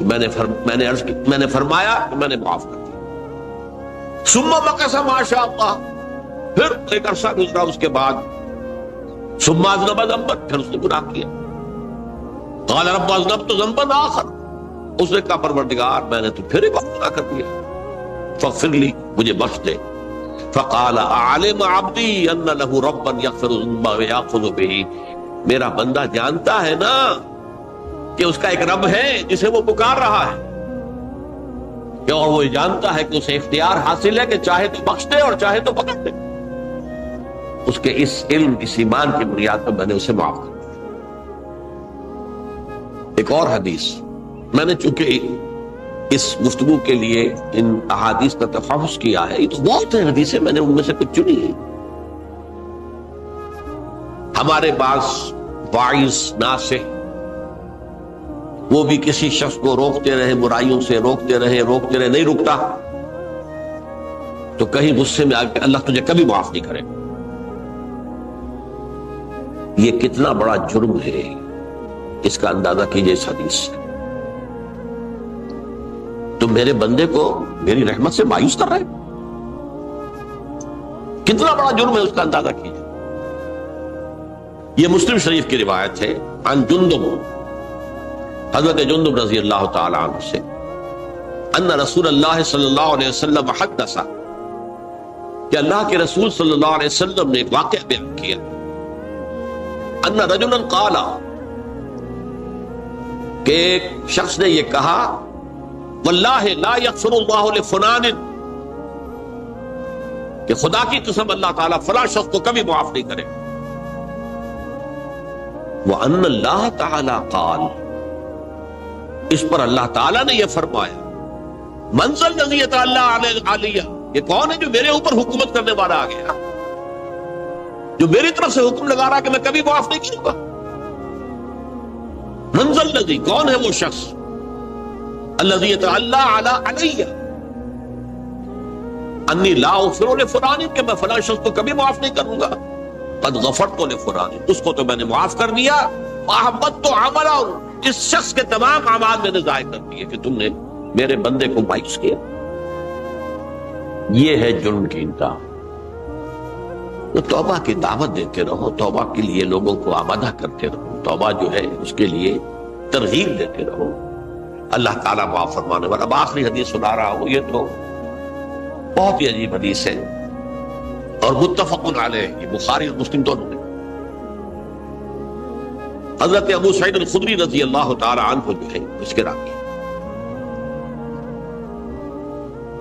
میں نے فرمایا کہ میں نے معاف کر دیا۔ ثم مکث ما شاء اللہ، پھر ایک عرصہ گزرا اس کے بعد، ثم اذنب ذنبا، پھر اس نے گناہ کیا، قال رب اذنبت ذنبا آخر، اس نے کہا پروردگار میں نے تو پھر ایک گناہ کر دیا، فاغفر لی، مجھے بخش دے۔ فقال اعلم عبدی ان لہ ربا یغفر الذنب ویاخذ بہ، میرا بندہ جانتا ہے نا کہ اس کا ایک رب ہے جسے وہ پکار رہا ہے، اور وہ جانتا ہے کہ اسے اختیار حاصل ہے کہ چاہے تو بخش دے اور چاہے تو پکڑ دے۔ اس کے اس علم، اس ایمان کی بنیاد پر میں نے اسے معاف کر دیا۔ ایک اور حدیث، میں نے چونکہ اس گفتگو کے لیے ان احادیث کا تفحص کیا ہے، یہ تو بہت ہیں حدیثیں، میں نے ان میں سے کچھ چنی ہے۔ ہمارے پاس واعظ ناصح، وہ بھی کسی شخص کو روکتے رہے، برائیوں سے روکتے رہے، نہیں رکتا تو کہیں غصے میں آ کے اللہ تجھے کبھی معاف نہیں کرے۔ یہ کتنا بڑا جرم ہے، اس کا اندازہ کیجئے اس حدیث سے۔ تم میرے بندے کو میری رحمت سے مایوس کر رہے، کتنا بڑا جرم ہے، اس کا اندازہ کیجئے۔ یہ مسلم شریف کی روایت ہے عن جندب، حضرت جندب رضی اللہ تعالی عنہ سے، ان رسول اللہ صلی اللہ علیہ وسلم حدث، کہ اللہ کے رسول صلی اللہ علیہ وسلم نے ایک واقعہ بیان کیا، ان رجلا قال، کہ ایک شخص نے یہ کہا، واللہ لا یغفر اللہ لفلان، کہ خدا کی قسم اللہ تعالیٰ فلاں شخص کو کبھی معاف نہیں کرے، وَأَنَّ اللَّهَ تَعَالَى قَالَ، اس پر اللہ تعالیٰ نے یہ فرمایا، مَنْ ذَا الَّذِي يَتَعَالَّىٰ عَلَيَّ، یہ کون ہے جو میرے اوپر حکومت کرنے والا آ گیا، جو میری طرف سے حکم لگا رہا کہ میں کبھی معاف نہیں کروں گا۔ مَنْ ذَا الَّذِي، کون ہے وہ شخص، الَّذِي يَتَعَالَّىٰ عَلَيَّ انی لا اغفر لفلان، کہ میں فلاں شخص کو کبھی معاف نہیں کروں گا، قد غفرت لفلان، اس کو تو میں نے معاف کر دیا، وَأَحْبَطْتُ عَمَلَهُ، اس شخص کے تمام اعمال میں نے ضائع کر دیے کہ تم نے میرے بندے کو مایوس کیا۔ یہ ہے جرم کی انتہا۔ تو توبہ کی دعوت دیتے رہو، توبہ کے لیے لوگوں کو آمادہ کرتے رہو، توبہ جو ہے اس کے لیے ترغیب دیتے رہو، اللہ تعالیٰ معاف فرمانے والا۔ اب آخری حدیث سنا رہا ہوں، یہ تو بہت ہی عجیب حدیث ہے اور متفق علیہ، یہ بخاری اور مسلم دونوں میں۔ حضرت ابو سعید الخدری رضی اللہ تعالی عنہ جو ہے اس کے راوی،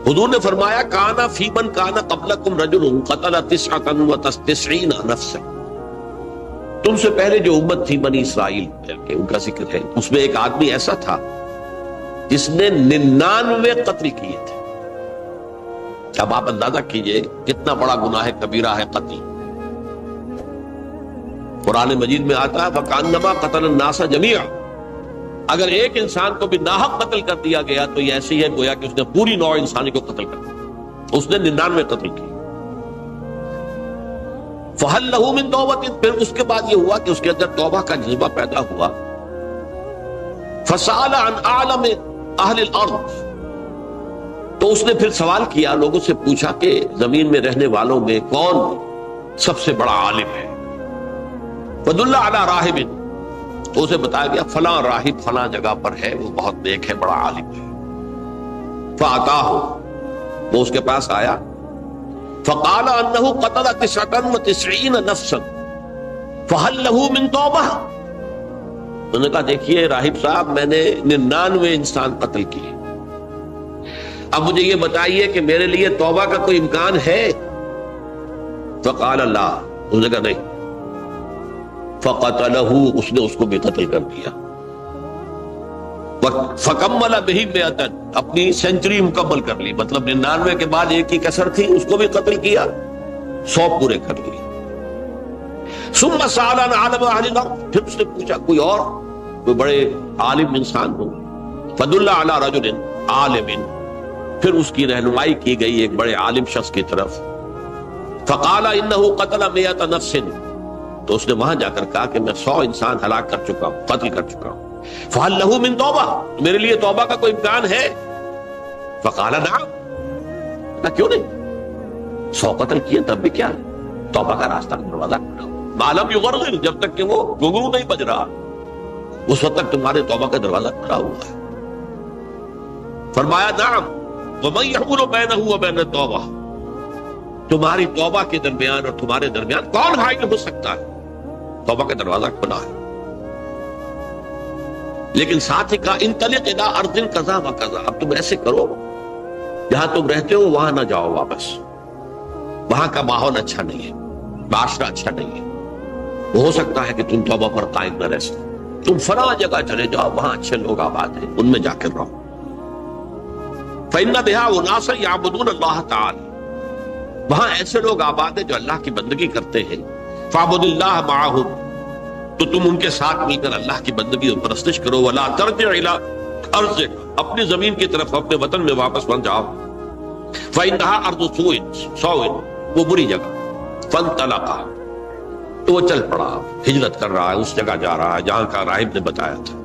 حضور نے فرمایا، کانا فی من کانا قبلکم رجل قتل 99 نفسا، تم سے پہلے جو امت تھی بنی اسرائیل کے، ان کا ذکر ہے، اس میں ایک آدمی ایسا تھا جس نے 99 قتل کیے تھے۔ اب آپ اندازہ کیجئے کتنا بڑا گناہ کبیرہ ہے قتل۔ قرآن مجید میں آتا ہے فَكَأَنَّمَا قَتَلَ النَّاسَ جَمِيعًا، اگر ایک انسان کو بھی ناحق قتل کر دیا گیا تو یہ ایسی ہے گویا کہ اس نے پوری نوع انسانی کو قتل کر دیا، اس نے 99 قتل کی۔ فَهَلْ لَهُ مِن تَوْبَةٍ، پھر اس کے بعد یہ ہوا کہ اس کے اندر توبہ کا جذبہ پیدا ہوا۔ فَسَأَلَ عَنْ أَعْلَمِ أَهْلِ الْأَرْضِ، تو اس نے پھر سوال کیا، لوگوں سے پوچھا کہ زمین میں رہنے والوں میں کون سب سے بڑا عالم ہے۔ فَدُلَّ عَلَىٰ رَاهِبٍ، تو اسے بتایا گیا فلاں راہب فلاں جگہ پر ہے، وہ بہت نیک ہے، بڑا عالم ہے۔ فَأَتَاهُ، وہ اس کے پاس آیا، فَقَالَ أَنَّهُ قَتَلَ 99 نَفْسًا فَهَلْ لَهُ مِن تَوْبَةٍ، انہوں نے کہا دیکھیے راہب صاحب، میں نے 99 انسان قتل کیے، اب مجھے یہ بتائیے کہ میرے لیے توبہ کا کوئی امکان ہے؟ فقال لا، اس نے کہا نہیں۔ فقتلہ، اس نے اس کو بھی قتل کر دیا۔ فکمل بہ 100، اپنی سینچری مکمل کر لی، مطلب 99 کے بعد ایک ہی کسر تھی، اس کو بھی قتل کیا، 100 پورے کر لیے۔ ثم سأل عن عالم اہل الارض، پھر اس نے پوچھا کوئی اور کوئی بڑے عالم انسان ہو۔ فدل علی رجل عالم، پھر اس کی رہنمائی کی گئی ایک بڑے عالم شخص کی طرف۔ فقال انہ قتل 100 نفس، تو اس نے وہاں جا کر کہا کہ میں 100 انسان ہلاک کر چکا ہوں، قتل کر چکا ہوں۔ فہل لہ من توبہ، میرے لیے توبہ کا کوئی امکان ہے؟ فقال نعم، کیوں نہیں، 100 قتل کیے تب بھی کیا، توبہ کا راستہ دروازہ کھلا ہو، ما لم یغرغر، جب تک کہ وہ گھنگرو نہیں بج رہا اس وقت تک تمہارے توبہ کا دروازہ کھلا ہوا ہے۔ فرمایا نعم، وَمَن يَحُولُ بَيْنَهُ وَبَيْنَ التَّوْبَةِ، تمہاری توبہ کے درمیان اور تمہارے درمیان کون حائل ہو سکتا ہے، توبہ کا دروازہ کھلا ہے۔ لیکن ساتھ ہی کہا انطلق الی ارض کذا و کذا، اب تم ایسے کرو جہاں تم رہتے ہو وہاں نہ جاؤ واپس، وہاں کا ماحول اچھا نہیں ہے، معاشرہ اچھا نہیں ہے، وہ ہو سکتا ہے کہ تم توبہ پر قائم نہ رہ سکو، تم فلاں جگہ چلے جاؤ، وہاں اچھے لوگ آباد ہیں، ان میں جا کر رہو۔ فَإِنَّ بِهَا أُنَاسًا يَعْبُدُونَ اللَّهَ تَعَالَىٰ، وہاں ایسے لوگ آباد ہیں جو اللہ کی بندگی کرتے ہیں۔ فَاعْبُدِ اللَّهَ مَعَهُمْ، تو تم ان کے ساتھ مل کر اللہ کی بندگی اور پرستش کرو۔ وَلَا تَرْجِعْ إِلَىٰ أَرْضِكَ، اپنی زمین کی طرف اپنے وطن میں واپس بن جاؤ۔ فَإِنَّهَا أَرْضُ سُوءٍ، وہ بری جگہ۔ فَانْطَلَقَا، تو وہ چل پڑا، ہجرت کر رہا ہے، اس جگہ جا رہا ہے جہاں کا راہب نے بتایا تھا۔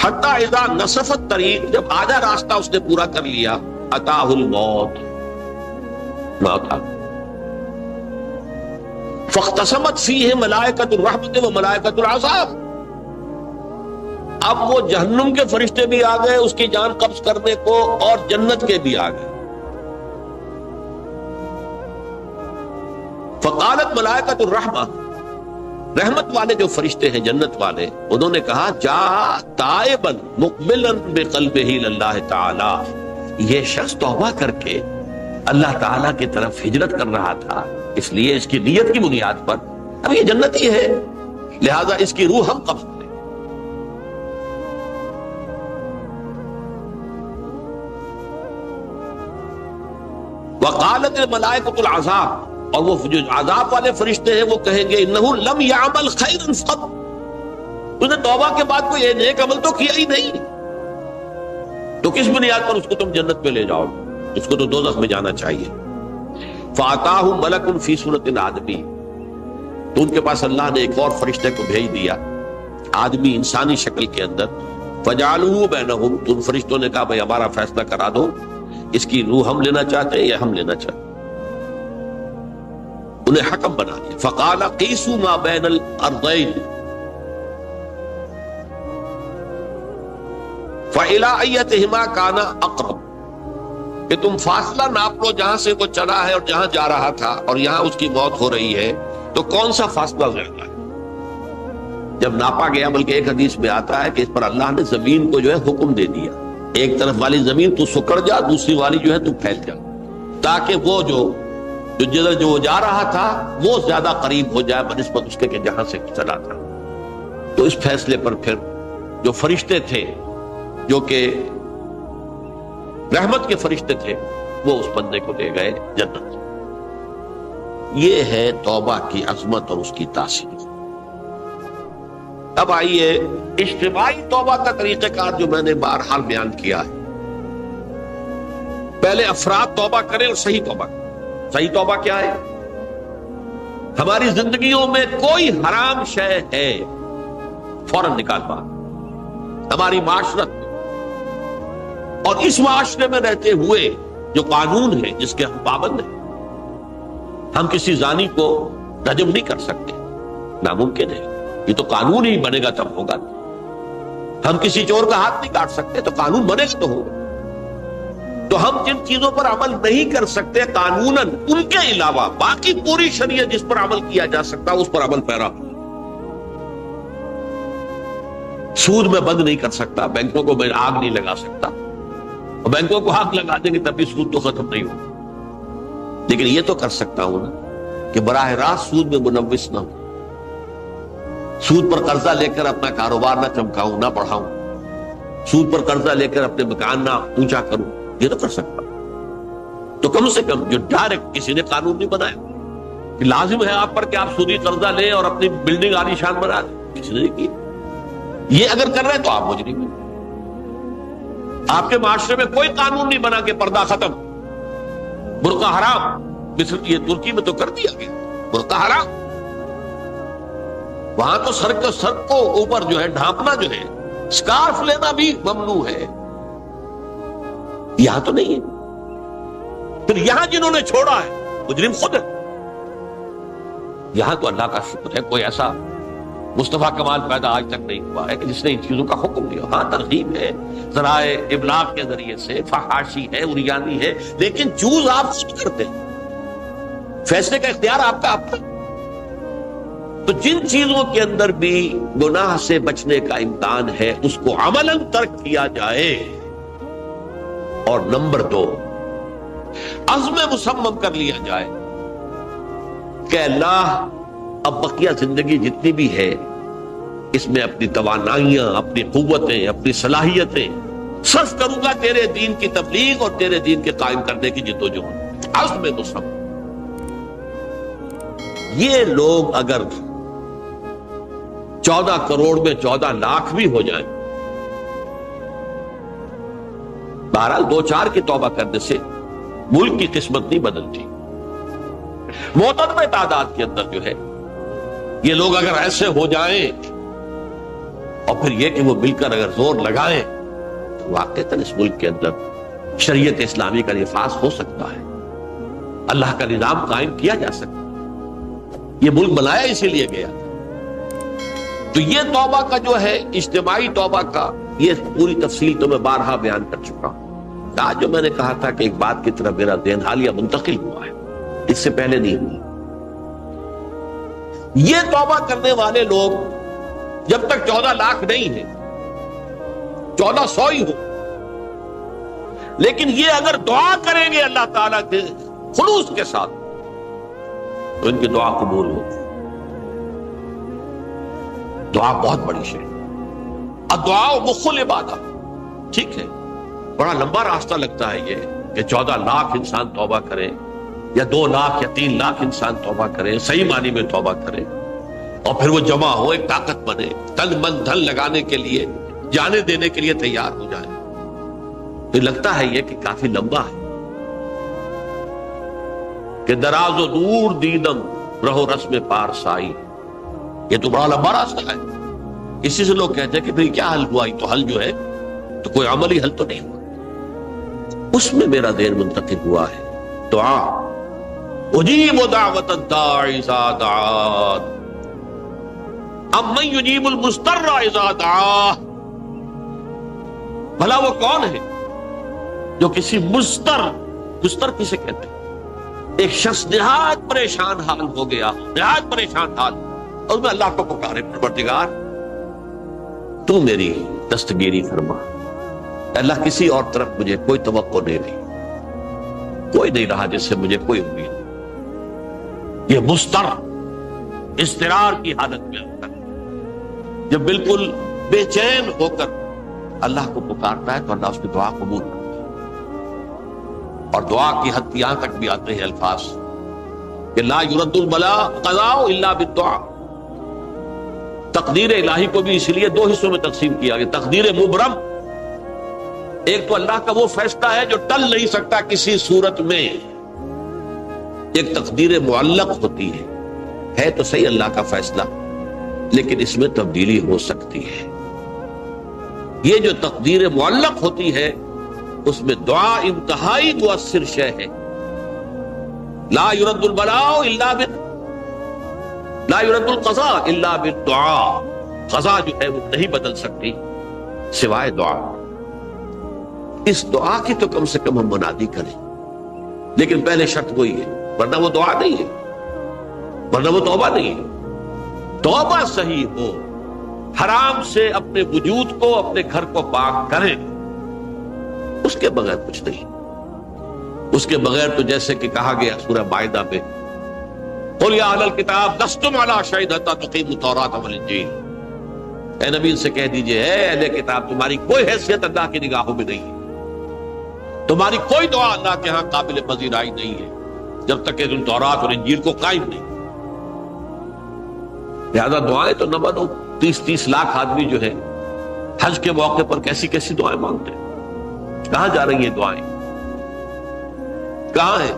حتی اذا نصف الطریق، جب آدھا راستہ اس نے پورا کر لیا، اتاہ الموت، موت آ، فاختصمت فیہ ملائکۃ الرحمت و ملائکۃ العذاب. اب وہ جہنم کے فرشتے بھی آ گئے اس کی جان قبض کرنے کو، اور جنت کے بھی آ گئے. فقالت ملائکۃ الرحمہ، رحمت والے جو فرشتے ہیں جنت والے، انہوں نے کہا جا تائبا مقبلا بقلبہ اللہ تعالی، یہ شخص توبہ کر کے اللہ تعالیٰ کی طرف ہجرت کر رہا تھا، اس لیے اس کی نیت کی بنیاد پر اب یہ جنتی ہے، لہذا اس کی روح ہم قبض کریں. وقالت الملائکۃ العذاب، اور وہ جو عذاب والے فرشتے ہیں وہ کہیں گے انہ لم یعمل خیرا قط، اس نے توبہ کے بعد کوئی نیک عمل تو کیا ہی نہیں، تو کس بنیاد پر اس کو تم جنت میں لے جاؤ، اس کو تو دوزخ میں جانا چاہیے. فاتاہ ملک فی صورت آدمی، تو ان کے پاس اللہ نے ایک اور فرشتے کو بھیج دیا آدمی انسانی شکل کے اندر. فجعلوہ بینہم، تو ان فرشتوں نے کہا بھائی ہمارا فیصلہ کرا دو، اس کی روح ہم لینا چاہتے ہیں یا ہم لینا چاہتے ہیں. انہیں حکم بنا دیا. فقال قیسوا ما بین الارضین فإلی ایتہما کان اقرب، کہ تم فاصلہ ناپ لو جہاں سے وہ چلا ہے اور جہاں جا رہا تھا، اور یہاں اس کی موت ہو رہی ہے، تو کون سا فاصلہ زیادہ ہے. جب ناپا گیا، بلکہ ایک حدیث میں آتا ہے کہ اس پر اللہ نے زمین کو جو ہے حکم دے دیا، ایک طرف والی زمین تو سکڑ جا، دوسری والی جو ہے تو پھیل جا، تاکہ وہ جو جدھر جو جا رہا تھا وہ زیادہ قریب ہو جائے بنسبت اس کے کہ جہاں سے چلا تھا. تو اس فیصلے پر پھر جو فرشتے تھے جو کہ رحمت کے فرشتے تھے وہ اس بندے کو لے گئے جنت. یہ ہے توبہ کی عظمت اور اس کی تاثیر. اب آئیے اجتماعی توبہ کا طریقہ کار جو میں نے بہرحال بیان کیا ہے. پہلے افراد توبہ کریں اور صحیح توبہ کریں. صحیح توبہ کیا ہے؟ ہماری زندگیوں میں کوئی حرام شے ہے فوراً نکال باہر ہماری معاشرت میں، اور اس معاشرے میں رہتے ہوئے جو قانون ہے جس کے ہم پابند ہیں. ہم کسی زانی کو رجم نہیں کر سکتے، ناممکن ہے، یہ تو قانون ہی بنے گا تب ہوگا. ہم کسی چور کا ہاتھ نہیں کاٹ سکتے، تو قانون بنے گا تو ہوگا. تو ہم جن چیزوں پر عمل نہیں کر سکتے قانوناً، ان کے علاوہ باقی پوری شریعت جس پر عمل کیا جا سکتا اس پر عمل پیرا. سود میں بند نہیں کر سکتا، بینکوں کو میں آگ نہیں لگا سکتا، اور بینکوں کو آگ لگا دیں گے تب بھی سود تو ختم نہیں ہوگا. لیکن یہ تو کر سکتا ہوں نا کہ براہ راست سود میں ملوث نہ ہوں، سود پر قرضہ لے کر اپنا کاروبار نہ چمکاؤں نہ بڑھاؤں، سود پر قرضہ لے کر اپنے مکان نہ اونچا کروں، یہ تو کر سکتا. تو کم سے کم جو ڈائریکٹ کسی نے قانون نہیں بنایا کہ لازم ہے آپ پر کہ آپ سودی قرضہ لیں اور اپنی بلڈنگ عالی شان بنا دیں، کسی نے نہیں کی. یہ اگر کر رہے ہیں تو آپ مجرم ہیں. آپ کے معاشرے میں کوئی قانون نہیں بنا کہ پردہ ختم، برقع حرام. مصر یہ ترکی میں تو کر دیا گیا برقع حرام. وہاں تو سر کو اوپر جو ہے ڈھانپنا جو ہے، اسکارف لینا بھی ممنوع ہے. یہاں تو نہیں ہے. پھر یہاں جنہوں نے چھوڑا ہے مجرم خود ہے. یہاں تو اللہ کا شکر ہے کوئی ایسا مصطفیٰ کمال پیدا آج تک نہیں ہوا ہے کہ جس نے ان چیزوں کا حکم دیا. ہاں ترغیب ہے ذرائع ابلاغ کے ذریعے سے، فحاشی ہے، عریانی ہے، لیکن چوز آپ خود کرتے ہیں، فیصلے کا اختیار آپ کا آپ کا. تو جن چیزوں کے اندر بھی گناہ سے بچنے کا امکان ہے اس کو عملاً ترک کیا جائے. اور نمبر 2، عزم مصمم کر لیا جائے کہ اللہ اب بقیہ زندگی جتنی بھی ہے اس میں اپنی توانائیاں، اپنی قوتیں، اپنی صلاحیتیں صرف کروں گا تیرے دین کی تبلیغ اور تیرے دین کے قائم کرنے کی جدوجہد. عزم مصمم. یہ لوگ اگر 14 کروڑ میں 14 لاکھ بھی ہو جائیں، بہرحال 2-4 کی توبہ کرنے سے ملک کی قسمت نہیں بدلتی. معتدل تعداد کے اندر جو ہے یہ لوگ اگر ایسے ہو جائیں، اور پھر یہ کہ وہ مل کر اگر زور لگائیں، تو واقعتاً اس ملک کے اندر شریعت اسلامی کا نفاذ ہو سکتا ہے، اللہ کا نظام قائم کیا جا سکتا ہے. یہ ملک بنایا اسی لیے گیا. تو یہ توبہ کا جو ہے اجتماعی توبہ کا یہ پوری تفصیل تو میں بارہا بیان کر چکا ہوں. آج جو میں نے کہا تھا کہ ایک بات کی طرف میرا ذہن حالیہ منتقل ہوا ہے، اس سے پہلے نہیں ہوئی. یہ توبہ کرنے والے لوگ جب تک 14 لاکھ نہیں ہیں، 1400 ہی ہو، لیکن یہ اگر دعا کریں گے اللہ تعالیٰ کے خلوص کے ساتھ تو ان کی دعا قبول ہوگی. دعا بہت بڑی شے. الدعاء مخ العبادہ. ٹھیک ہے، بڑا لمبا راستہ لگتا ہے یہ کہ 14 لاکھ انسان توبہ کرے یا 2 لاکھ یا 3 لاکھ انسان توبہ کرے، صحیح معنی میں توبہ کرے، اور پھر وہ جمع ہو، ایک طاقت بنے، تن من دھن لگانے کے لیے، جانے دینے کے لیے تیار ہو جائے. تو لگتا ہے یہ کہ کافی لمبا ہے کہ دراز و دور دیدم رہو رسم پارسائی. یہ تو بڑا لمبا راستہ ہے. اسی سے لوگ کہتے ہیں کہ پھر کیا حل ہوا؟ تو حل جو ہے تو کوئی عملی حل تو نہیں ہوا. اس میں میرا ذہن منتقل ہوا ہے دعا. اجیب دعوت الداعی اذا دعان امن یجیب المضطر اذا دعاہ. بھلا وہ کون ہے جو کسی مضطر کسے کہتے ہیں؟ ایک شخص نہایت پریشان حال ہو گیا، نہایت پریشان حال، اور میں اللہ کو پکارے، پروردگار تو میری دستگیری فرما. اللہ کسی اور طرف مجھے کوئی توقع نہیں رہی، کوئی نہیں رہا جس سے مجھے کوئی امید. یہ مضطر اضطرار کی حالت میں آتا ہے، جب بالکل بے چین ہو کر اللہ کو پکارتا ہے تو اللہ اس کی دعا قبول کرتا ہے. اور دعا کی حد یہاں تک بھی آتے ہیں الفاظ کہ لا یرد البلاء قضاء الا بالدعاء. تقدیر الہی کو بھی اس لیے 2 حصوں میں تقسیم کیا گیا. تقدیر مبرم، ایک تو اللہ کا وہ فیصلہ ہے جو ٹل نہیں سکتا کسی صورت میں. ایک تقدیر معلق ہوتی ہے تو صحیح اللہ کا فیصلہ، لیکن اس میں تبدیلی ہو سکتی ہے. یہ جو تقدیر معلق ہوتی ہے اس میں دعا انتہائی مؤثر شے ہے. لا يرد البلاء الا لا يرد القضاء الا بالدعاء. قضا جو ہے وہ نہیں بدل سکتی سوائے دعا. اس دعا کی تو کم سے کم ہم منادی کریں، لیکن پہلے شرط وہی ہے، ورنہ وہ دعا نہیں ہے، ورنہ وہ توبہ نہیں ہے. توبہ صحیح ہو، حرام سے اپنے وجود کو، اپنے گھر کو پاک کریں، اس کے بغیر کچھ نہیں. اس کے بغیر تو جیسے کہ کہا گیا سورہ مائدہ میں، قل یا اہل الکتاب لستم علی شیء حتی تقیموا التوراۃ والانجیل. اے نبی ان سے کہہ دیجئے، اے اہل کتاب تمہاری کوئی حیثیت اللہ کی نگاہوں میں نہیں ہے، تمہاری کوئی دعا اللہ کے ہاں قابل پذیرائی نہیں ہے جب تک کہ تم تورات اور انجیل کو قائم نہیں. لہذا دعائیں تو نہ بنو. 30 لاکھ آدمی جو ہے حج کے موقع پر کیسی کیسی دعائیں مانگتے ہیں. کہاں جا رہی ہیں دعائیں؟ کہاں ہے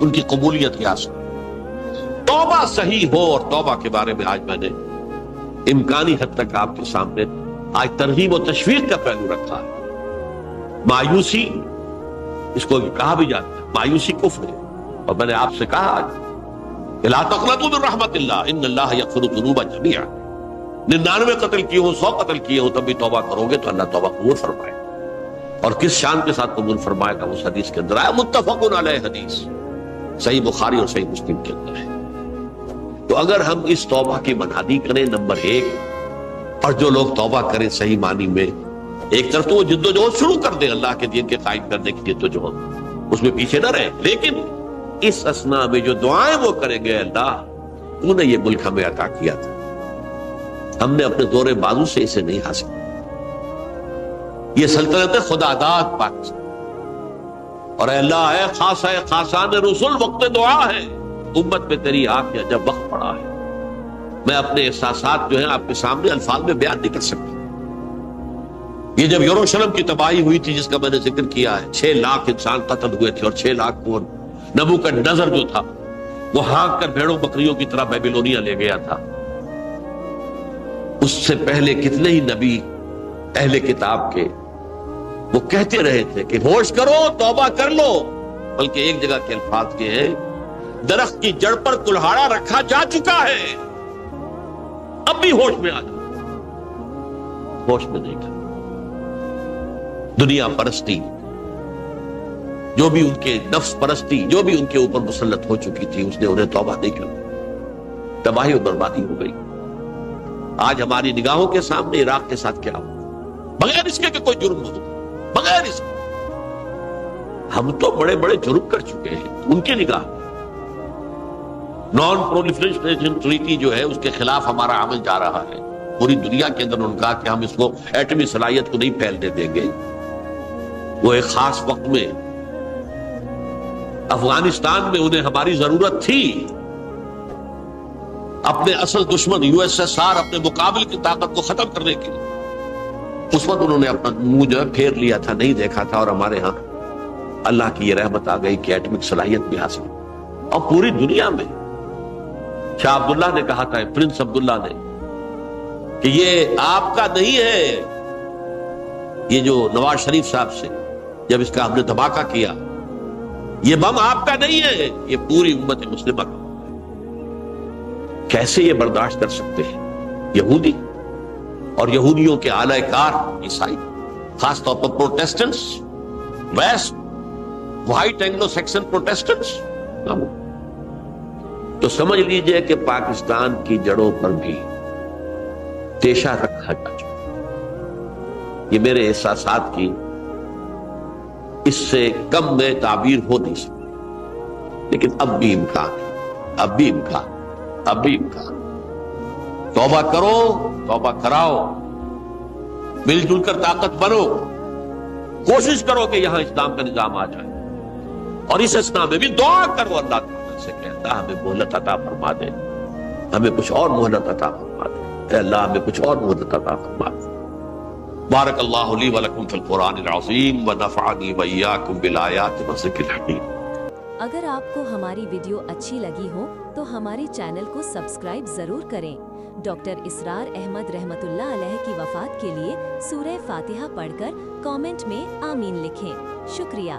ان کی قبولیت؟ کیا سن توبہ صحیح ہو. اور توبہ کے بارے میں آج میں نے امکانی حد تک آپ کے سامنے آج ترغیب و تشویق کا پہلو رکھا ہے. مایوسی اس کو کہا بھی جاتا ہے، مایوسی کفر ہے. اور میں نے آپ سے کہا آج لا تقنطوا من رحمت اللہ ان اللہ یغفر الذنوب جميعا. 99 قتل کیے ہوں، 100 قتل کیے ہوں، تب بھی توبہ کرو گے تو اللہ توبہ قبول فرمائے. اور کس شان کے ساتھ قبول فرمائے گا اس حدیث کے اندر آیا، متفق علیہ حدیث صحیح بخاری اور صحیح مسلم کے اندر ہے. تو اگر ہم اس توبہ کی منادی کریں نمبر 1، اور جو لوگ توبہ کریں صحیح معنی میں، ایک طرف تو وہ جد و جہد شروع کر دیں اللہ کے دین کے قائم کرنے کی جد و جہد، اس میں پیچھے نہ رہے، لیکن اس اثناء میں جو دعائیں وہ کریں گے، اللہ تو نے یہ ملک ہمیں عطا کیا تھا، ہم نے اپنے زور بازو سے اسے نہیں حاصل، یہ سلطنت خدا داد پاکستان. اور اے اللہ، اے خاصان رسول، وقت دعا ہے، امت میں تیری آنکھ یا جب وقت پڑا ہے. میں اپنے احساسات جو ہیں آپ کے سامنے الفاظ میں بیان نہیں کر سکتا. یہ جب یروشلم کی تباہی ہوئی تھی جس کا میں نے ذکر کیا ہے، 6 لاکھ انسان قتل ہوئے تھے، اور 6 لاکھ کو نبوکدنضر جو تھا وہ ہانک کر بھیڑوں بکریوں کی طرح بیبیلونیا لے گیا تھا. اس سے پہلے کتنے ہی نبی اہل کتاب کے وہ کہتے رہے تھے کہ ہوش کرو، توبہ کر لو. بلکہ ایک جگہ کے الفاظ کے ہیں درخت کی جڑ پر کلہاڑا رکھا جا چکا ہے، اب بھی ہوش میں آ جاؤ، ہوش میں نہیں تھا۔ دنیا پرستی، جو بھی ان کے نفس پرستی جو بھی ان کے اوپر مسلط ہو چکی تھی، اس نے انہیں توبہ نہیں کی، تباہی اور بربادی ہو گئی۔ آج ہماری نگاہوں کے سامنے عراق کے ساتھ کیا ہو، بغیر اس کے کہ کوئی جرم ہو، بغیر اس کے ہم تو بڑے بڑے جرم کر چکے ہیں ان کی نگاہ۔ نان پرولیفریشن ٹریٹی جو ہے اس کے خلاف ہمارا عمل جا رہا ہے پوری دنیا کے اندر۔ ان کا کہ ہم اس کو ایٹمی صلاحیت کو نہیں پھیلنے دیں گے۔ وہ ایک خاص وقت میں افغانستان میں انہیں ہماری ضرورت تھی، اپنے اصل دشمن یو ایس ایس آر، اپنے مقابل کی طاقت کو ختم کرنے کے لیے۔ اس وقت انہوں نے اپنا منہ جو ہے پھیر لیا تھا، نہیں دیکھا تھا، اور ہمارے ہاں اللہ کی یہ رحمت آ گئی کہ ایٹمک صلاحیت بھی حاصل، اور پوری دنیا میں شاہ عبداللہ نے کہا تھا، پرنس عبداللہ نے، کہ یہ آپ کا نہیں ہے، یہ جو نواز شریف صاحب سے جب اس کا ہم نے دھماکہ کیا، یہ بم آپ کا نہیں ہے، یہ پوری امت مسلمہ کا۔ کیسے یہ برداشت کر سکتے ہیں یہودی اور یہودیوں کے اعلی کار عیسائی، خاص طور پر Protestants, west white Anglo Saxon Protestants? تو سمجھ لیجئے کہ پاکستان کی جڑوں پر بھی تیشہ رکھا جا چکا۔ یہ میرے احساسات کی اس سے کم میں تعبیر ہو نہیں سکتی، لیکن اب بھی امکان ہے، اب بھی امکان، اب بھی امکان۔ توبہ کرو، توبہ کراؤ، مل جل کر طاقت بنو، کوشش کرو کہ یہاں اسلام کا نظام آ جائے، اور اس اسنا میں بھی دعا کرو اللہ تعالیٰ سے کہ اللہ ہمیں مہلت عطا فرما دے، ہمیں کچھ اور مہلت عطا فرما دے، اے اللہ ہمیں کچھ اور مہلت عطا فرما دے۔ بارک اللہ لی ولکم فی القرآن العظیم ونفعنی وإیاکم بالآیات والذکر الحکیم۔ اگر آپ کو ہماری ویڈیو اچھی لگی ہو تو ہمارے چینل کو سبسکرائب ضرور کریں۔ ڈاکٹر اسرار احمد رحمت اللہ علیہ کی وفات کے لیے سورہ فاتحہ پڑھ کر کامنٹ میں آمین لکھیں۔ شکریہ۔